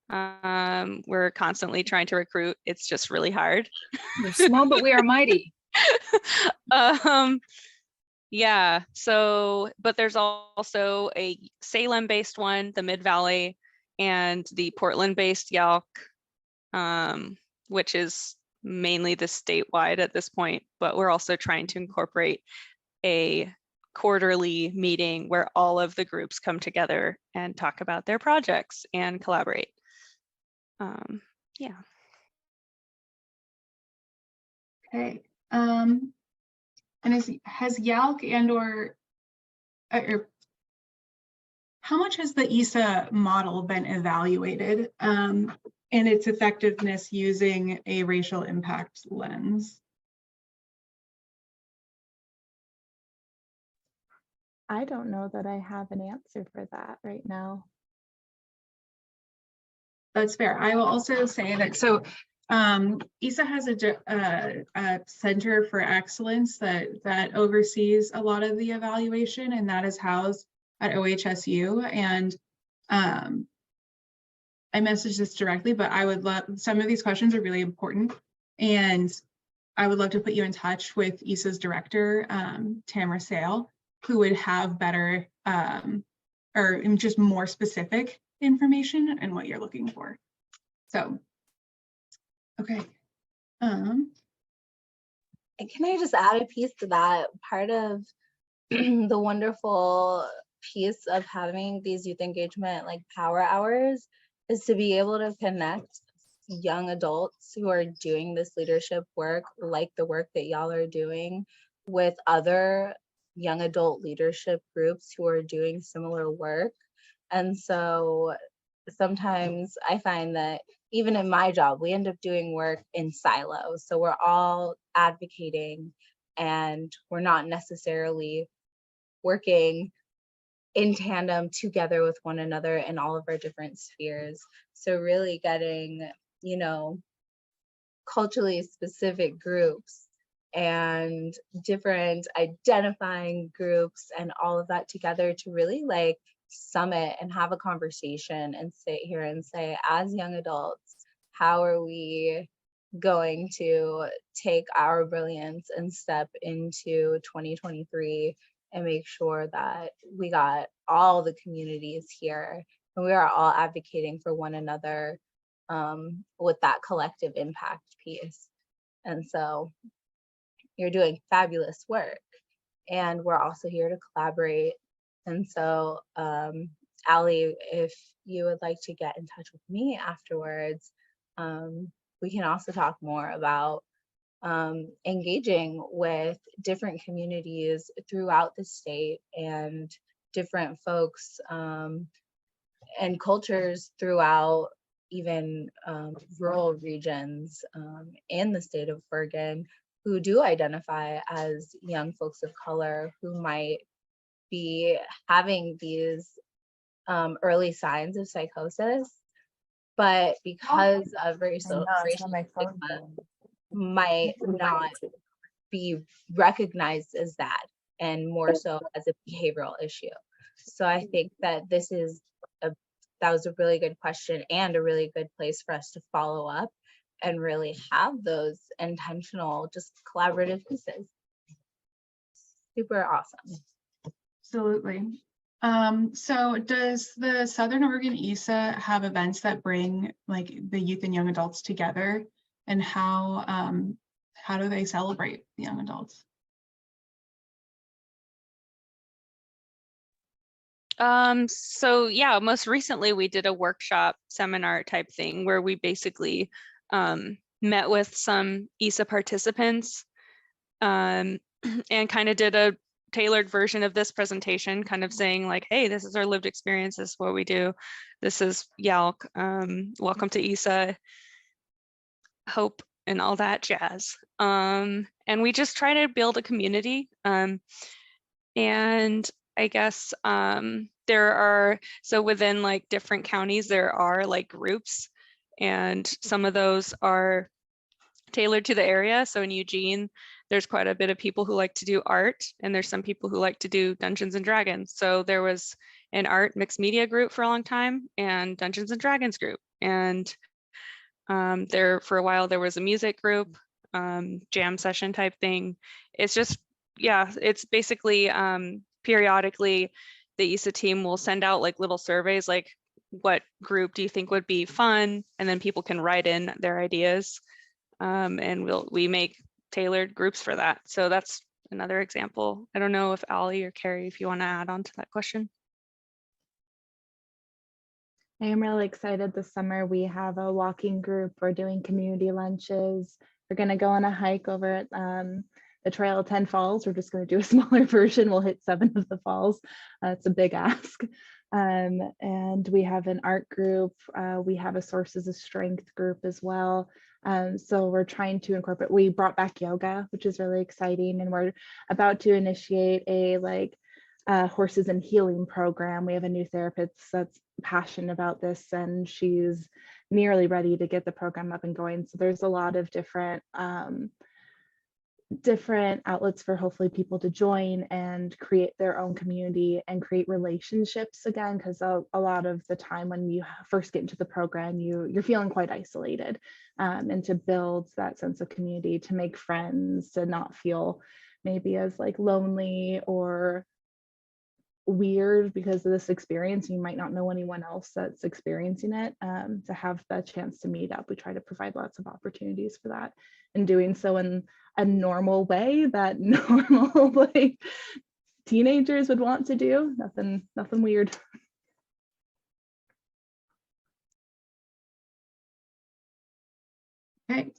We're constantly trying to recruit. It's just really hard. We're small, but we are mighty. Yeah, so, but there's also a Salem-based one, the Mid-Valley, and the Portland-based YALC, which is mainly the statewide at this point, but we're also trying to incorporate a quarterly meeting where all of the groups come together and talk about their projects and collaborate. Yeah. Okay. And has YALC or how much has the EASA model been evaluated and its effectiveness using a racial impact lens? I don't know that I have an answer for that right now. That's fair. I will also say that, so EASA has a Center for Excellence that oversees a lot of the evaluation, and that is housed at OHSU. And I messaged this directly, but I would love, some of these questions are really important, and I would love to put you in touch with EASA's director, Tamara Sale, who would have better or just more specific information and what you're looking for. So, okay. And can I just add a piece to that? Part of the wonderful piece of having these youth engagement like power hours is to be able to connect young adults who are doing this leadership work, like the work that y'all are doing, with other young adult leadership groups who are doing similar work. And so sometimes I find that even in my job, we end up doing work in silos. So we're all advocating and we're not necessarily working in tandem together with one another in all of our different spheres. So really getting, you know, culturally specific groups and different identifying groups and all of that together to really like summit and have a conversation and sit here and say, as young adults, how are we going to take our brilliance and step into 2023 and make sure that we got all the communities here and we are all advocating for one another with that collective impact piece. And so you're doing fabulous work and we're also here to collaborate. And so Allie, if you would like to get in touch with me afterwards, we can also talk more about engaging with different communities throughout the state and different folks and cultures throughout even rural regions in the state of Oregon who do identify as young folks of color who might be having these early signs of psychosis, but because of racial stigma, might not be recognized as that and more so as a behavioral issue. So I think that that was a really good question and a really good place for us to follow up and really have those intentional, just collaborative pieces. Super awesome. Absolutely. So does the Southern Oregon EASA have events that bring like the youth and young adults together, and how do they celebrate the young adults? So yeah, most recently we did a workshop seminar type thing where we basically met with some EASA participants and kind of did a tailored version of this presentation, kind of saying like, hey, this is our lived experience, this is what we do, this is YALC, welcome to EASA, hope, and all that jazz. And we just try to build a community. And I guess there are, so within like different counties, there are like groups, and some of those are tailored to the area. So in Eugene, there's quite a bit of people who like to do art, and there's some people who like to do Dungeons and Dragons. So there was an art mixed media group for a long time and Dungeons and Dragons group. And there for a while, there was a music group, jam session type thing. It's just, yeah, it's basically periodically the EASA team will send out like little surveys, like what group do you think would be fun? And then people can write in their ideas. And we make tailored groups for that. So that's another example. I don't know if Ali or Carrie, if you want to add on to that question. I am really excited this summer. We have a walking group. We're doing community lunches. We're going to go on a hike over at the Trail of 10 Falls. We're just going to do a smaller version. We'll hit 7 of the falls. It's a big ask. And we have an art group. We have a Sources of Strength group as well. So we're trying to incorporate, we brought back yoga, which is really exciting. And we're about to initiate a horses and healing program. We have a new therapist that's passionate about this, and she's nearly ready to get the program up and going. So there's a lot of different outlets for hopefully people to join and create their own community and create relationships again, because a lot of the time when you first get into the program, you're feeling quite isolated, and to build that sense of community, to make friends, to not feel maybe as like lonely or weird because of this experience. You might not know anyone else that's experiencing it. To have the chance to meet up, we try to provide lots of opportunities for that, and doing so in a normal way that normal like teenagers would want to do. Nothing weird. Okay.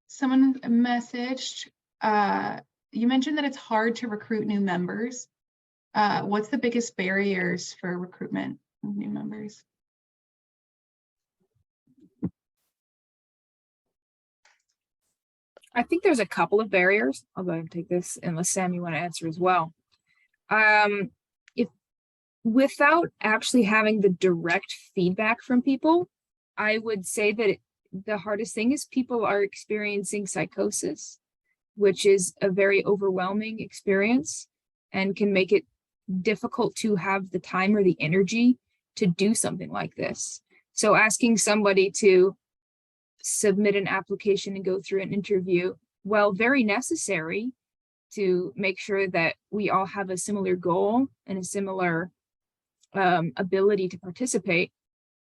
Someone messaged, you mentioned that it's hard to recruit new members. What's the biggest barriers for recruitment of new members? I think there's a couple of barriers. I'll go ahead and take this unless Sam, you want to answer as well. If without actually having the direct feedback from people, I would say that the hardest thing is people are experiencing psychosis, which is a very overwhelming experience and can make it difficult to have the time or the energy to do something like this. So asking somebody to submit an application and go through an interview, well, very necessary to make sure that we all have a similar goal and a similar ability to participate,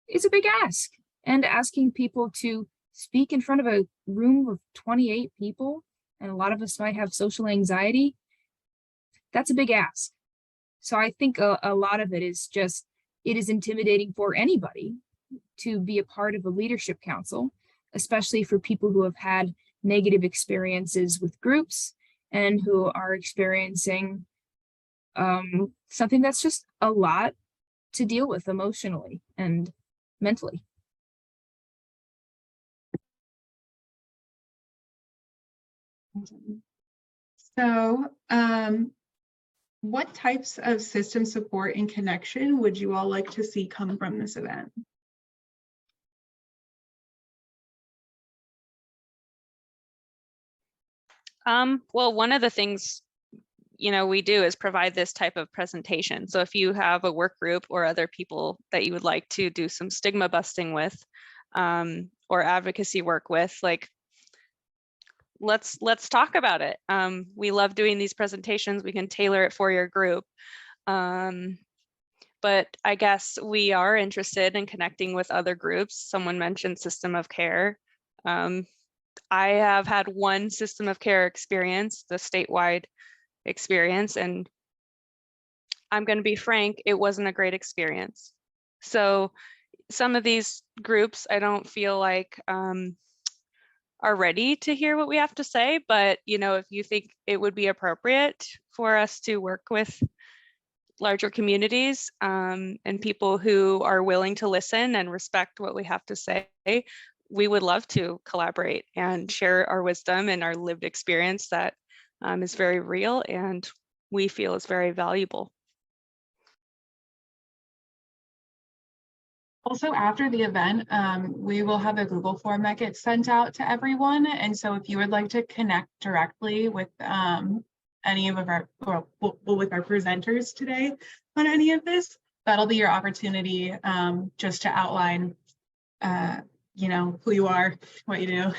is a big ask. And asking people to speak in front of a room of 28 people, and a lot of us might have social anxiety, that's a big ask. So I think a lot of it is just, it is intimidating for anybody to be a part of a leadership council, especially for people who have had negative experiences with groups and who are experiencing something that's just a lot to deal with emotionally and mentally. So, what types of system support and connection would you all like to see come from this event? Well, one of the things, we do is provide this type of presentation. So if you have a work group or other people that you would like to do some stigma busting with, or advocacy work with, like, let's talk about it. We love doing these presentations. We can tailor it for your group. But I guess we are interested in connecting with other groups. Someone mentioned system of care. I have had one system of care experience, the statewide experience, and I'm going to be frank, it wasn't a great experience. So some of these groups, I don't feel like are ready to hear what we have to say, but if you think it would be appropriate for us to work with larger communities and people who are willing to listen and respect what we have to say. We would love to collaborate and share our wisdom and our lived experience that is very real and we feel is very valuable. Also, after the event, we will have a Google form that gets sent out to everyone. And so if you would like to connect directly with any of our, or with our presenters today on any of this, that'll be your opportunity just to outline, you know, who you are, what you do,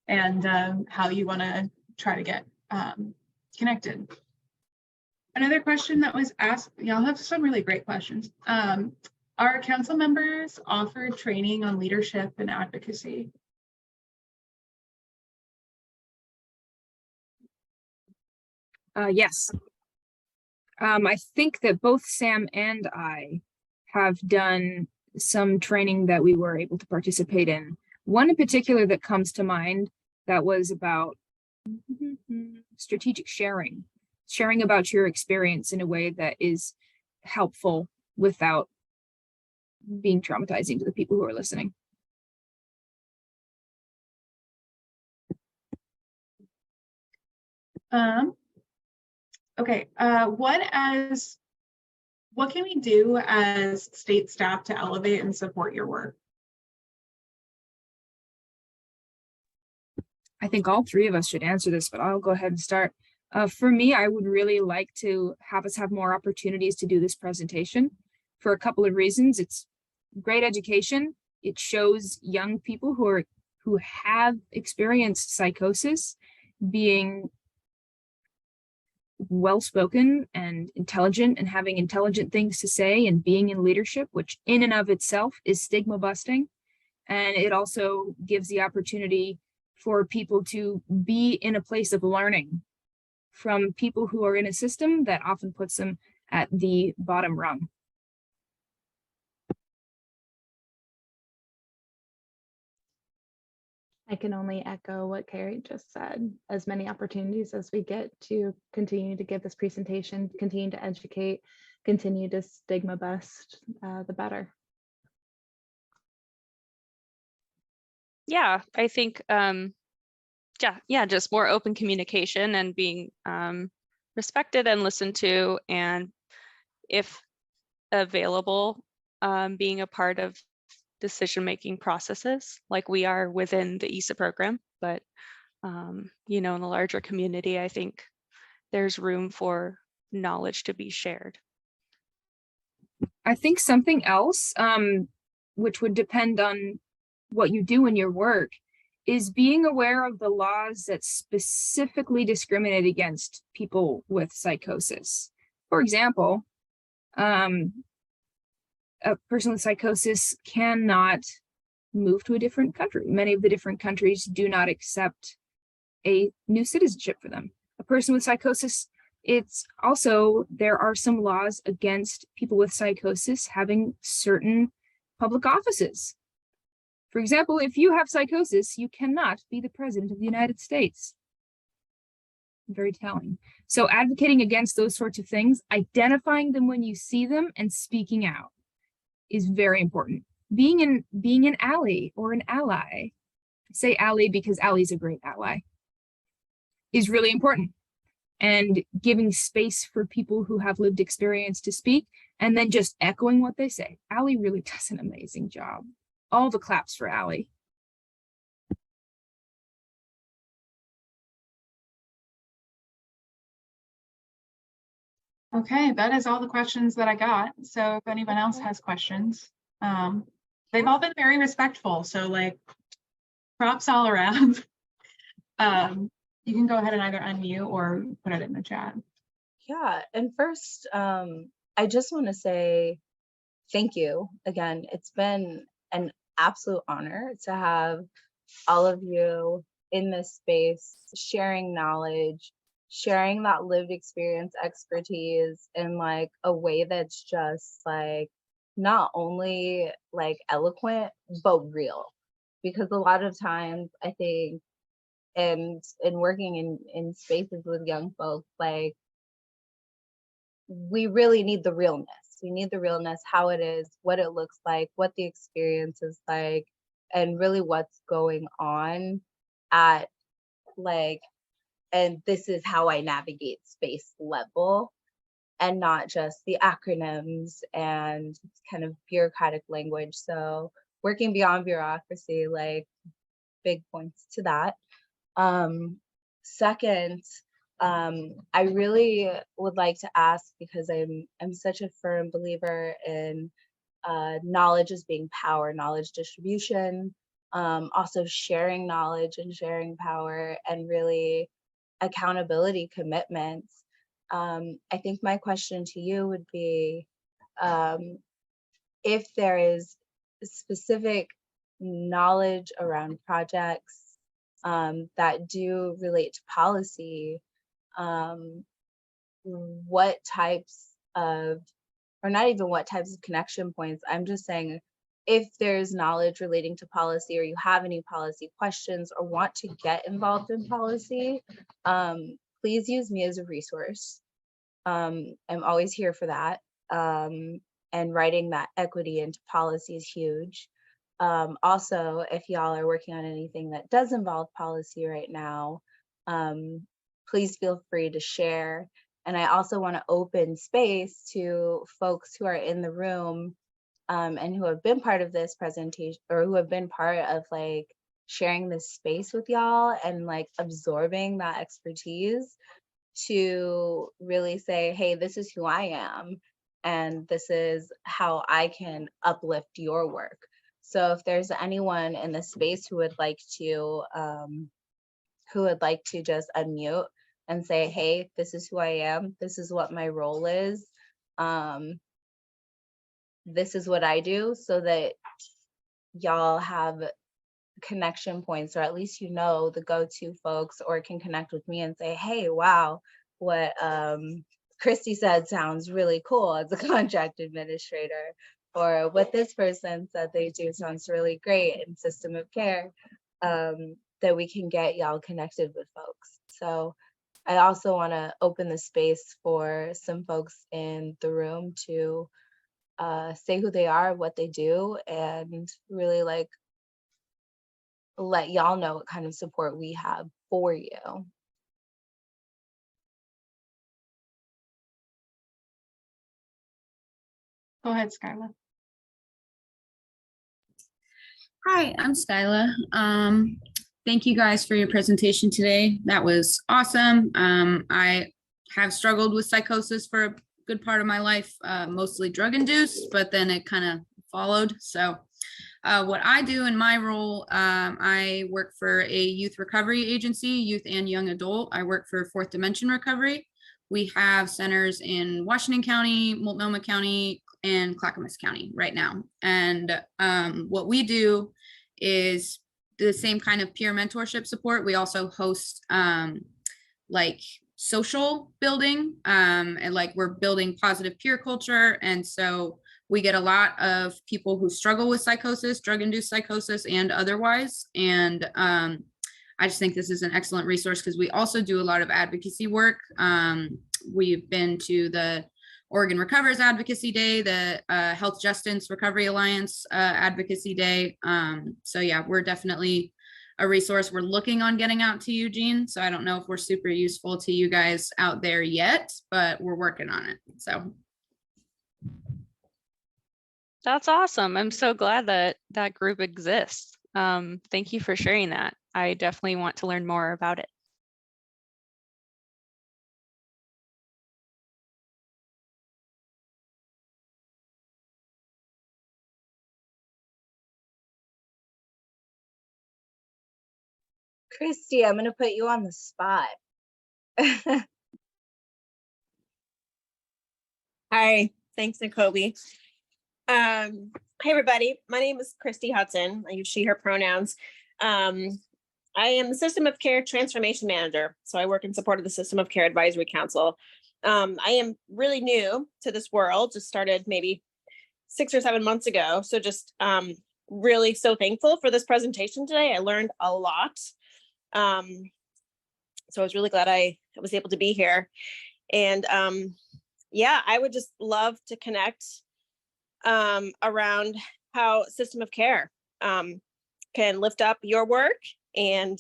and how you want to try to get connected. Another question that was asked, y'all have some really great questions. Are council members offered training on leadership and advocacy? Yes. I think that both Sam and I have done some training that we were able to participate in. One in particular that comes to mind that was about strategic sharing about your experience in a way that is helpful without being traumatizing to the people who are listening. Okay, what can we do as state staff to elevate and support your work? I think all three of us should answer this, but I'll go ahead and start. For me, I would really like to have us have more opportunities to do this presentation for a couple of reasons. It's great education. It shows young people who have experienced psychosis being well-spoken and intelligent and having intelligent things to say and being in leadership, which in and of itself is stigma busting. And it also gives the opportunity for people to be in a place of learning from people who are in a system that often puts them at the bottom rung. I can only echo what Carrie just said. As many opportunities as we get to continue to give this presentation, continue to educate, continue to stigma bust, the better. Yeah, I think, just more open communication and being respected and listened to, and if available, being a part of decision-making processes like we are within the EASA program, but you know, in the larger community, I think there's room for knowledge to be shared. I think something else, which would depend on what you do in your work, is being aware of the laws that specifically discriminate against people with psychosis. For example, a person with psychosis cannot move to a different country. Many of the different countries do not accept a new citizenship for them. A person with psychosis, it's also, there are some laws against people with psychosis having certain public offices. For example, if you have psychosis, you cannot be the president of the United States. Very telling. So advocating against those sorts of things, identifying them when you see them and speaking out is very important. Being an ally or an ally, I say ally because ally's a great ally, is really important. And giving space for people who have lived experience to speak, and then just echoing what they say. Ally really does an amazing job. All the claps for Ally. Okay, that is all the questions that I got. So if anyone else has questions, they've all been very respectful. So like props all around. You can go ahead and either unmute or put it in the chat. Yeah, and first, I just want to say thank you again. It's been an absolute honor to have all of you in this space, sharing knowledge, sharing that lived experience expertise in like a way that's just like not only like eloquent, but real. Because a lot of times I think, and in working in spaces with young folks, like we really need the realness. We need the realness, how it is, what it looks like, what the experience is like, and really what's going on at like, and this is how I navigate space level, and not just the acronyms and kind of bureaucratic language. So working beyond bureaucracy, like big points to that. Second, I really would like to ask, because I'm such a firm believer in knowledge as being power, knowledge distribution, also sharing knowledge and sharing power, and really accountability commitments. I think my question to you would be, if there is specific knowledge around projects that do relate to policy, what types of, or not even what types of connection points, I'm just saying, if there's knowledge relating to policy, or you have any policy questions or want to get involved in policy, please use me as a resource. I'm always here for that. And writing that equity into policy is huge. Also, if y'all are working on anything that does involve policy right now, please feel free to share. And I also want to open space to folks who are in the room and who have been part of this presentation, or who have been part of like sharing this space with y'all and like absorbing that expertise, to really say, hey, this is who I am, and this is how I can uplift your work. So if there's anyone in the space who would like to just unmute and say, hey, this is who I am, this is what my role is, this is what I do, so that y'all have connection points, or at least you know the go-to folks, or can connect with me and say, hey, wow, what Christy said sounds really cool as a contract administrator, or what this person said they do sounds really great in system of care, that we can get y'all connected with folks. So I also want to open the space for some folks in the room to say who they are, what they do, and really like let y'all know what kind of support we have for you. Go ahead, Skyla. Hi, I'm Skyla. Thank you guys for your presentation today. That was awesome. I have struggled with psychosis for a good part of my life, mostly drug induced, but then it kind of followed. So what I do in my role, I work for a youth recovery agency, youth and young adult. I work for Fourth Dimension Recovery. We have centers in Washington County, Multnomah County, and Clackamas County right now. And what we do is the same kind of peer mentorship support. We also host like social building, and like we're building positive peer culture. And so we get a lot of people who struggle with psychosis, drug-induced psychosis, and otherwise. And I just think this is an excellent resource, because we also do a lot of advocacy work. We've been to the Oregon Recovers Advocacy Day, the Health Justice Recovery Alliance Advocacy Day. So yeah, we're definitely a resource. We're looking on getting out to Eugene. So I don't know if we're super useful to you guys out there yet, but we're working on it. So. That's awesome. I'm so glad that that group exists. Thank you for sharing that. I definitely want to learn more about it. Christy, I'm gonna put you on the spot. Hi, thanks, Nakobe. Hi, everybody. My name is Christy Hudson. I use she, her pronouns. I am the System of Care Transformation Manager. So I work in support of the System of Care Advisory Council. I am really new to this world, just started maybe 6 or 7 months ago. So just really so thankful for this presentation today. I learned a lot. So I was really glad I was able to be here. And yeah, I would just love to connect around how system of care can lift up your work and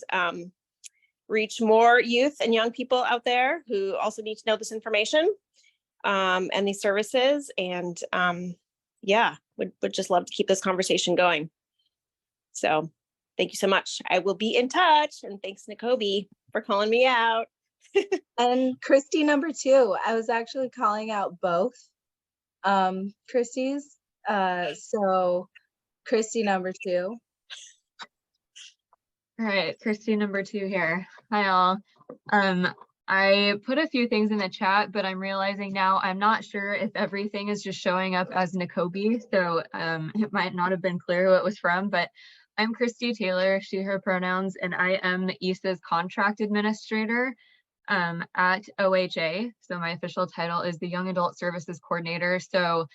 reach more youth and young people out there who also need to know this information and these services. And yeah, would just love to keep this conversation going. So thank you so much. I will be in touch, and thanks, Nakobe, for calling me out. And Christy number 2, I was actually calling out both Christy's. So Christy number 2. All right, Christy number 2 here. Hi all. I put a few things in the chat, but I'm realizing now I'm not sure if everything is just showing up as Nakobe, so it might not have been clear who it was from, but I'm Christy Taylor, she, her pronouns, and I am the EASA's contract administrator at OHA. So my official title is the Young Adult Services Coordinator. So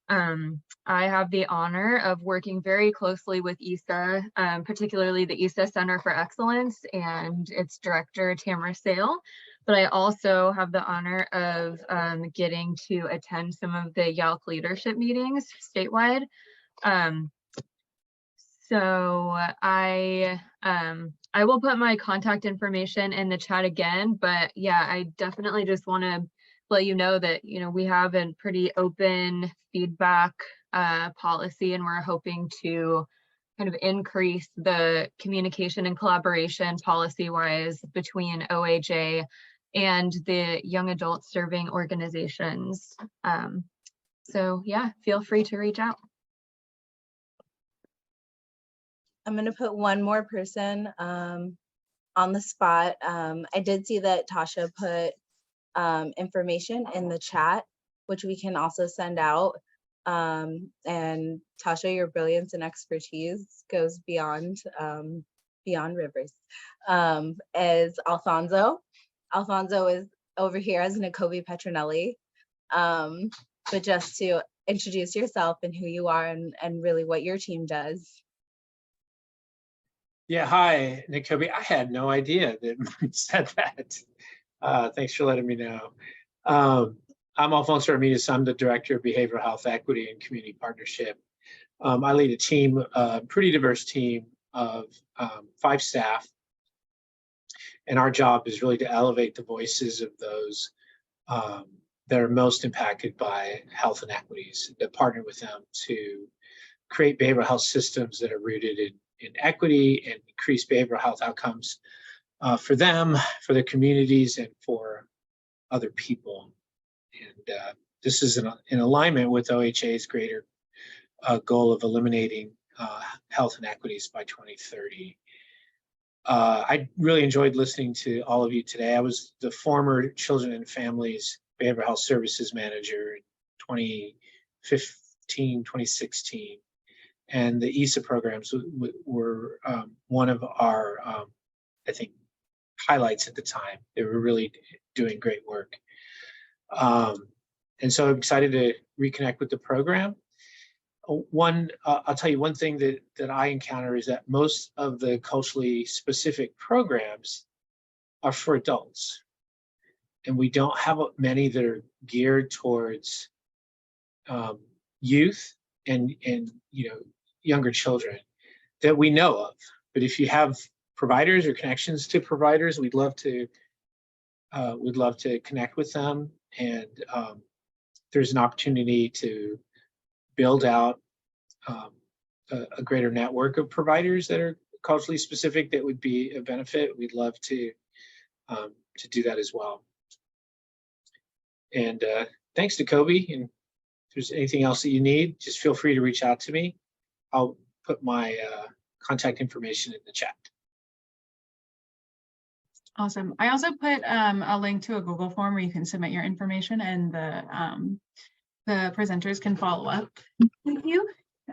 I have the honor of working very closely with EASA, particularly the EASA Center for Excellence and its director, Tamara Sale. But I also have the honor of getting to attend some of the YALC leadership meetings statewide. So I will put my contact information in the chat again, but yeah, I definitely just want to let you know that, you know, we have a pretty open feedback policy, and we're hoping to kind of increase the communication and collaboration policy-wise between OHA and the young adult serving organizations. So yeah, feel free to reach out. I'm going to put one more person on the spot. I did see that Tasha put information in the chat, which we can also send out. And Tasha, your brilliance and expertise goes beyond rivers. As Alfonso. Alfonso is over here as Nakobe Petronelli. But just to introduce yourself and who you are and really what your team does. Yeah, hi, Nakobe. I had no idea that Mike said that. Thanks for letting me know. I'm Alfonso Ramirez. I'm the Director of Behavioral Health Equity and Community Partnership. I lead a team, a pretty diverse team of 5 staff. And our job is really to elevate the voices of those that are most impacted by health inequities, to partner with them to create behavioral health systems that are rooted in equity and increase behavioral health outcomes for them, for their communities, and for other people. And this is in alignment with OHA's greater goal of eliminating health inequities by 2030. I really enjoyed listening to all of you today. I was the former Children and Families Behavioral Health Services Manager in 2015, 2016. And the EASA programs were one of our, I think, highlights at the time. They were really doing great work. And so I'm excited to reconnect with the program. I'll tell you one thing that I encounter is that most of the culturally specific programs are for adults. And we don't have many that are geared towards youth and you know, younger children that we know of. But if you have providers or connections to providers, we'd love to connect with them. And there's an opportunity to build out a greater network of providers that are culturally specific that would be a benefit. We'd love to do that as well. And thanks to Kobe. And if there's anything else that you need, just feel free to reach out to me. I'll put my contact information in the chat. Awesome. I also put a link to a Google form where you can submit your information, and the presenters can follow up with you.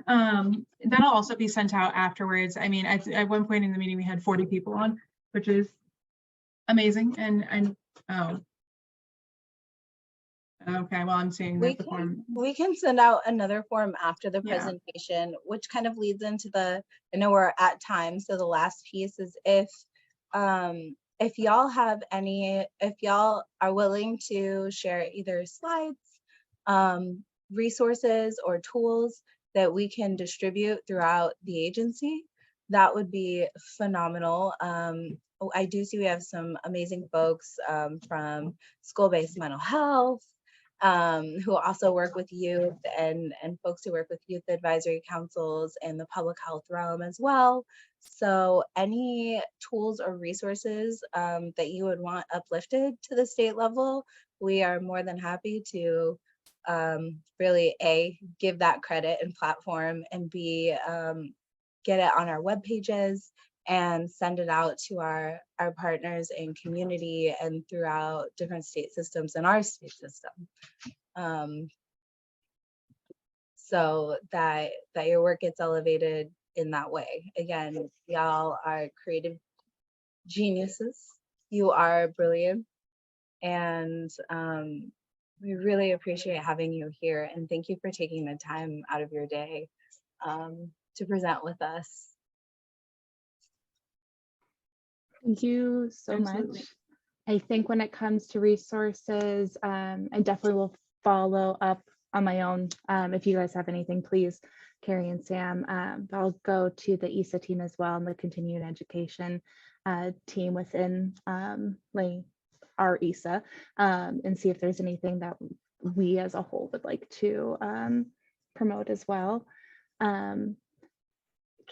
That'll also be sent out afterwards. I mean, at one point in the meeting, we had 40 people on, which is amazing. And oh, okay, well, I'm seeing that the form. We can send out another form after the presentation, which kind of leads into I know we're at time, so the last piece is if y'all have if y'all are willing to share either slides resources or tools that we can distribute throughout the agency, that would be phenomenal. I do see we have some amazing folks from school-based mental health, who also work with youth, and folks who work with youth advisory councils in the public health realm as well. So any tools or resources that you would want uplifted to the state level, we are more than happy to really A, give that credit and platform, and B, get it on our web pages and send it out to our partners in community and throughout different state systems and our state system. So that your work gets elevated in that way. Again, y'all are creative geniuses. You are brilliant. And we really appreciate having you here. And thank you for taking the time out of your day to present with us. Thank you so Absolutely. much. I think when it comes to resources, I definitely will follow up on my own. If you guys have anything, please, Carrie and Sam. I'll go to the EASA team as well, and the continuing education team within our EASA, and see if there's anything that we as a whole would like to promote as well.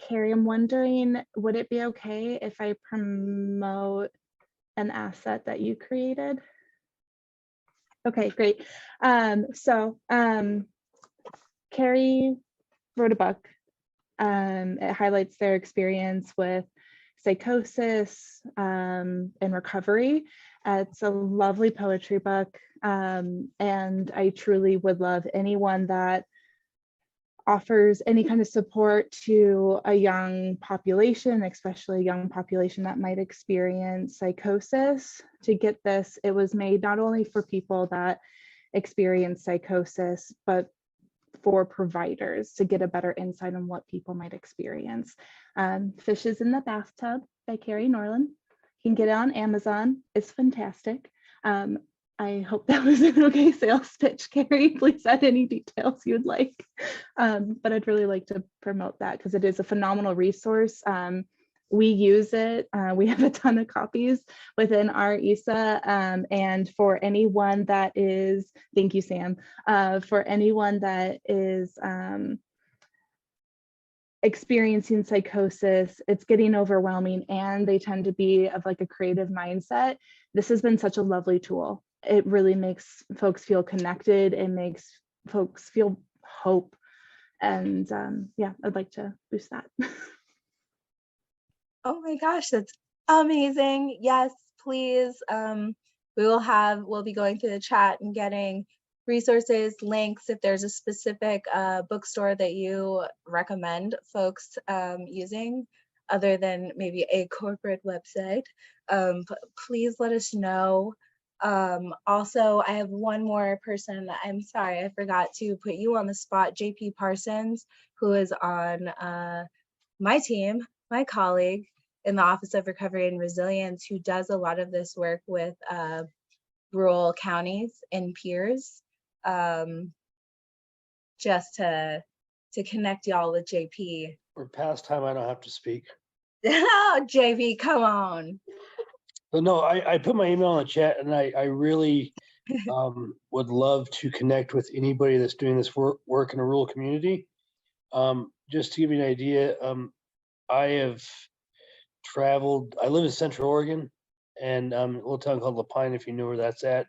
Carrie, I'm wondering, would it be okay if I promote an asset that you created? Okay, great. Carrie wrote a book. It highlights their experience with psychosis and recovery. It's a lovely poetry book, and I truly would love anyone that offers any kind of support to a young population, especially a young population that might experience psychosis, to get this. It was made not only for people that experience psychosis, but for providers to get a better insight on what people might experience. Fishes in the Bathtub by Carrie Norland. You can get it on Amazon. It's fantastic. I hope that was an okay sales pitch, Carrie. Please add any details you'd like. But I'd really like to promote that because it is a phenomenal resource. We use it. We have a ton of copies within our EASA. And for anyone that is, thank you, Sam, for anyone that is experiencing psychosis, it's getting overwhelming, and they tend to be of like a creative mindset. This has been such a lovely tool. It really makes folks feel connected. It makes folks feel hope. And yeah, I'd like to boost that. Oh my gosh, that's amazing. Yes, please. We'll be going through the chat and getting resources, links, if there's a specific bookstore that you recommend folks using other than maybe a corporate website. Please let us know. Also, I have one more person. I'm sorry, I forgot to put you on the spot, JP Parsons, who is on my team, my colleague in the Office of Recovery and Resilience, who does a lot of this work with rural counties and peers, just to connect y'all with JP. For past time, I don't have to speak. Oh, JP, come on. But no, I put my email in the chat, and I really would love to connect with anybody that's doing this work in a rural community. Just to give you an idea, I have traveled. I live in Central Oregon, and a little town called Lapine, if you know where that's at.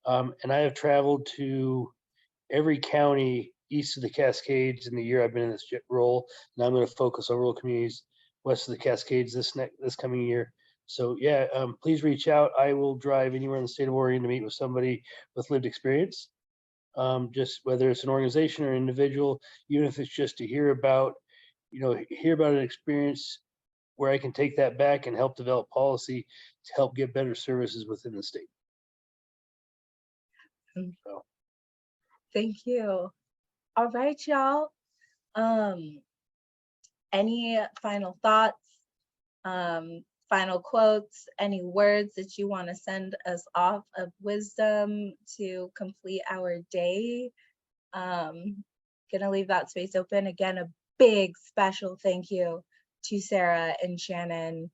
And I have traveled to every county east of the Cascades in the year I've been in this role. And I'm going to focus on rural communities west of the Cascades this coming year. So yeah, please reach out. I will drive anywhere in the state of Oregon to meet with somebody with lived experience. Just whether it's an organization or an individual, even if it's just to hear about an experience where I can take that back and help develop policy to help get better services within the state. So. Thank you. All right, y'all. Any final thoughts? final quotes, any words that you want to send us off of wisdom to complete our day. Gonna leave that space open. Again, a big special thank you to Sarah and Shannon,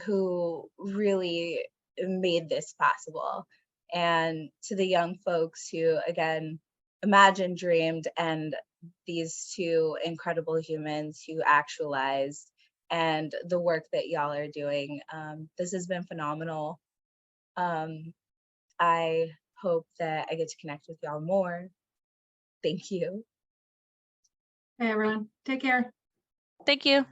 who really made this possible, and to the young folks who, again, imagined, dreamed, and these two incredible humans who actualized, and the work that y'all are doing. This has been phenomenal. I hope that I get to connect with y'all more. Thank you. Hey, everyone. Take care. Thank you.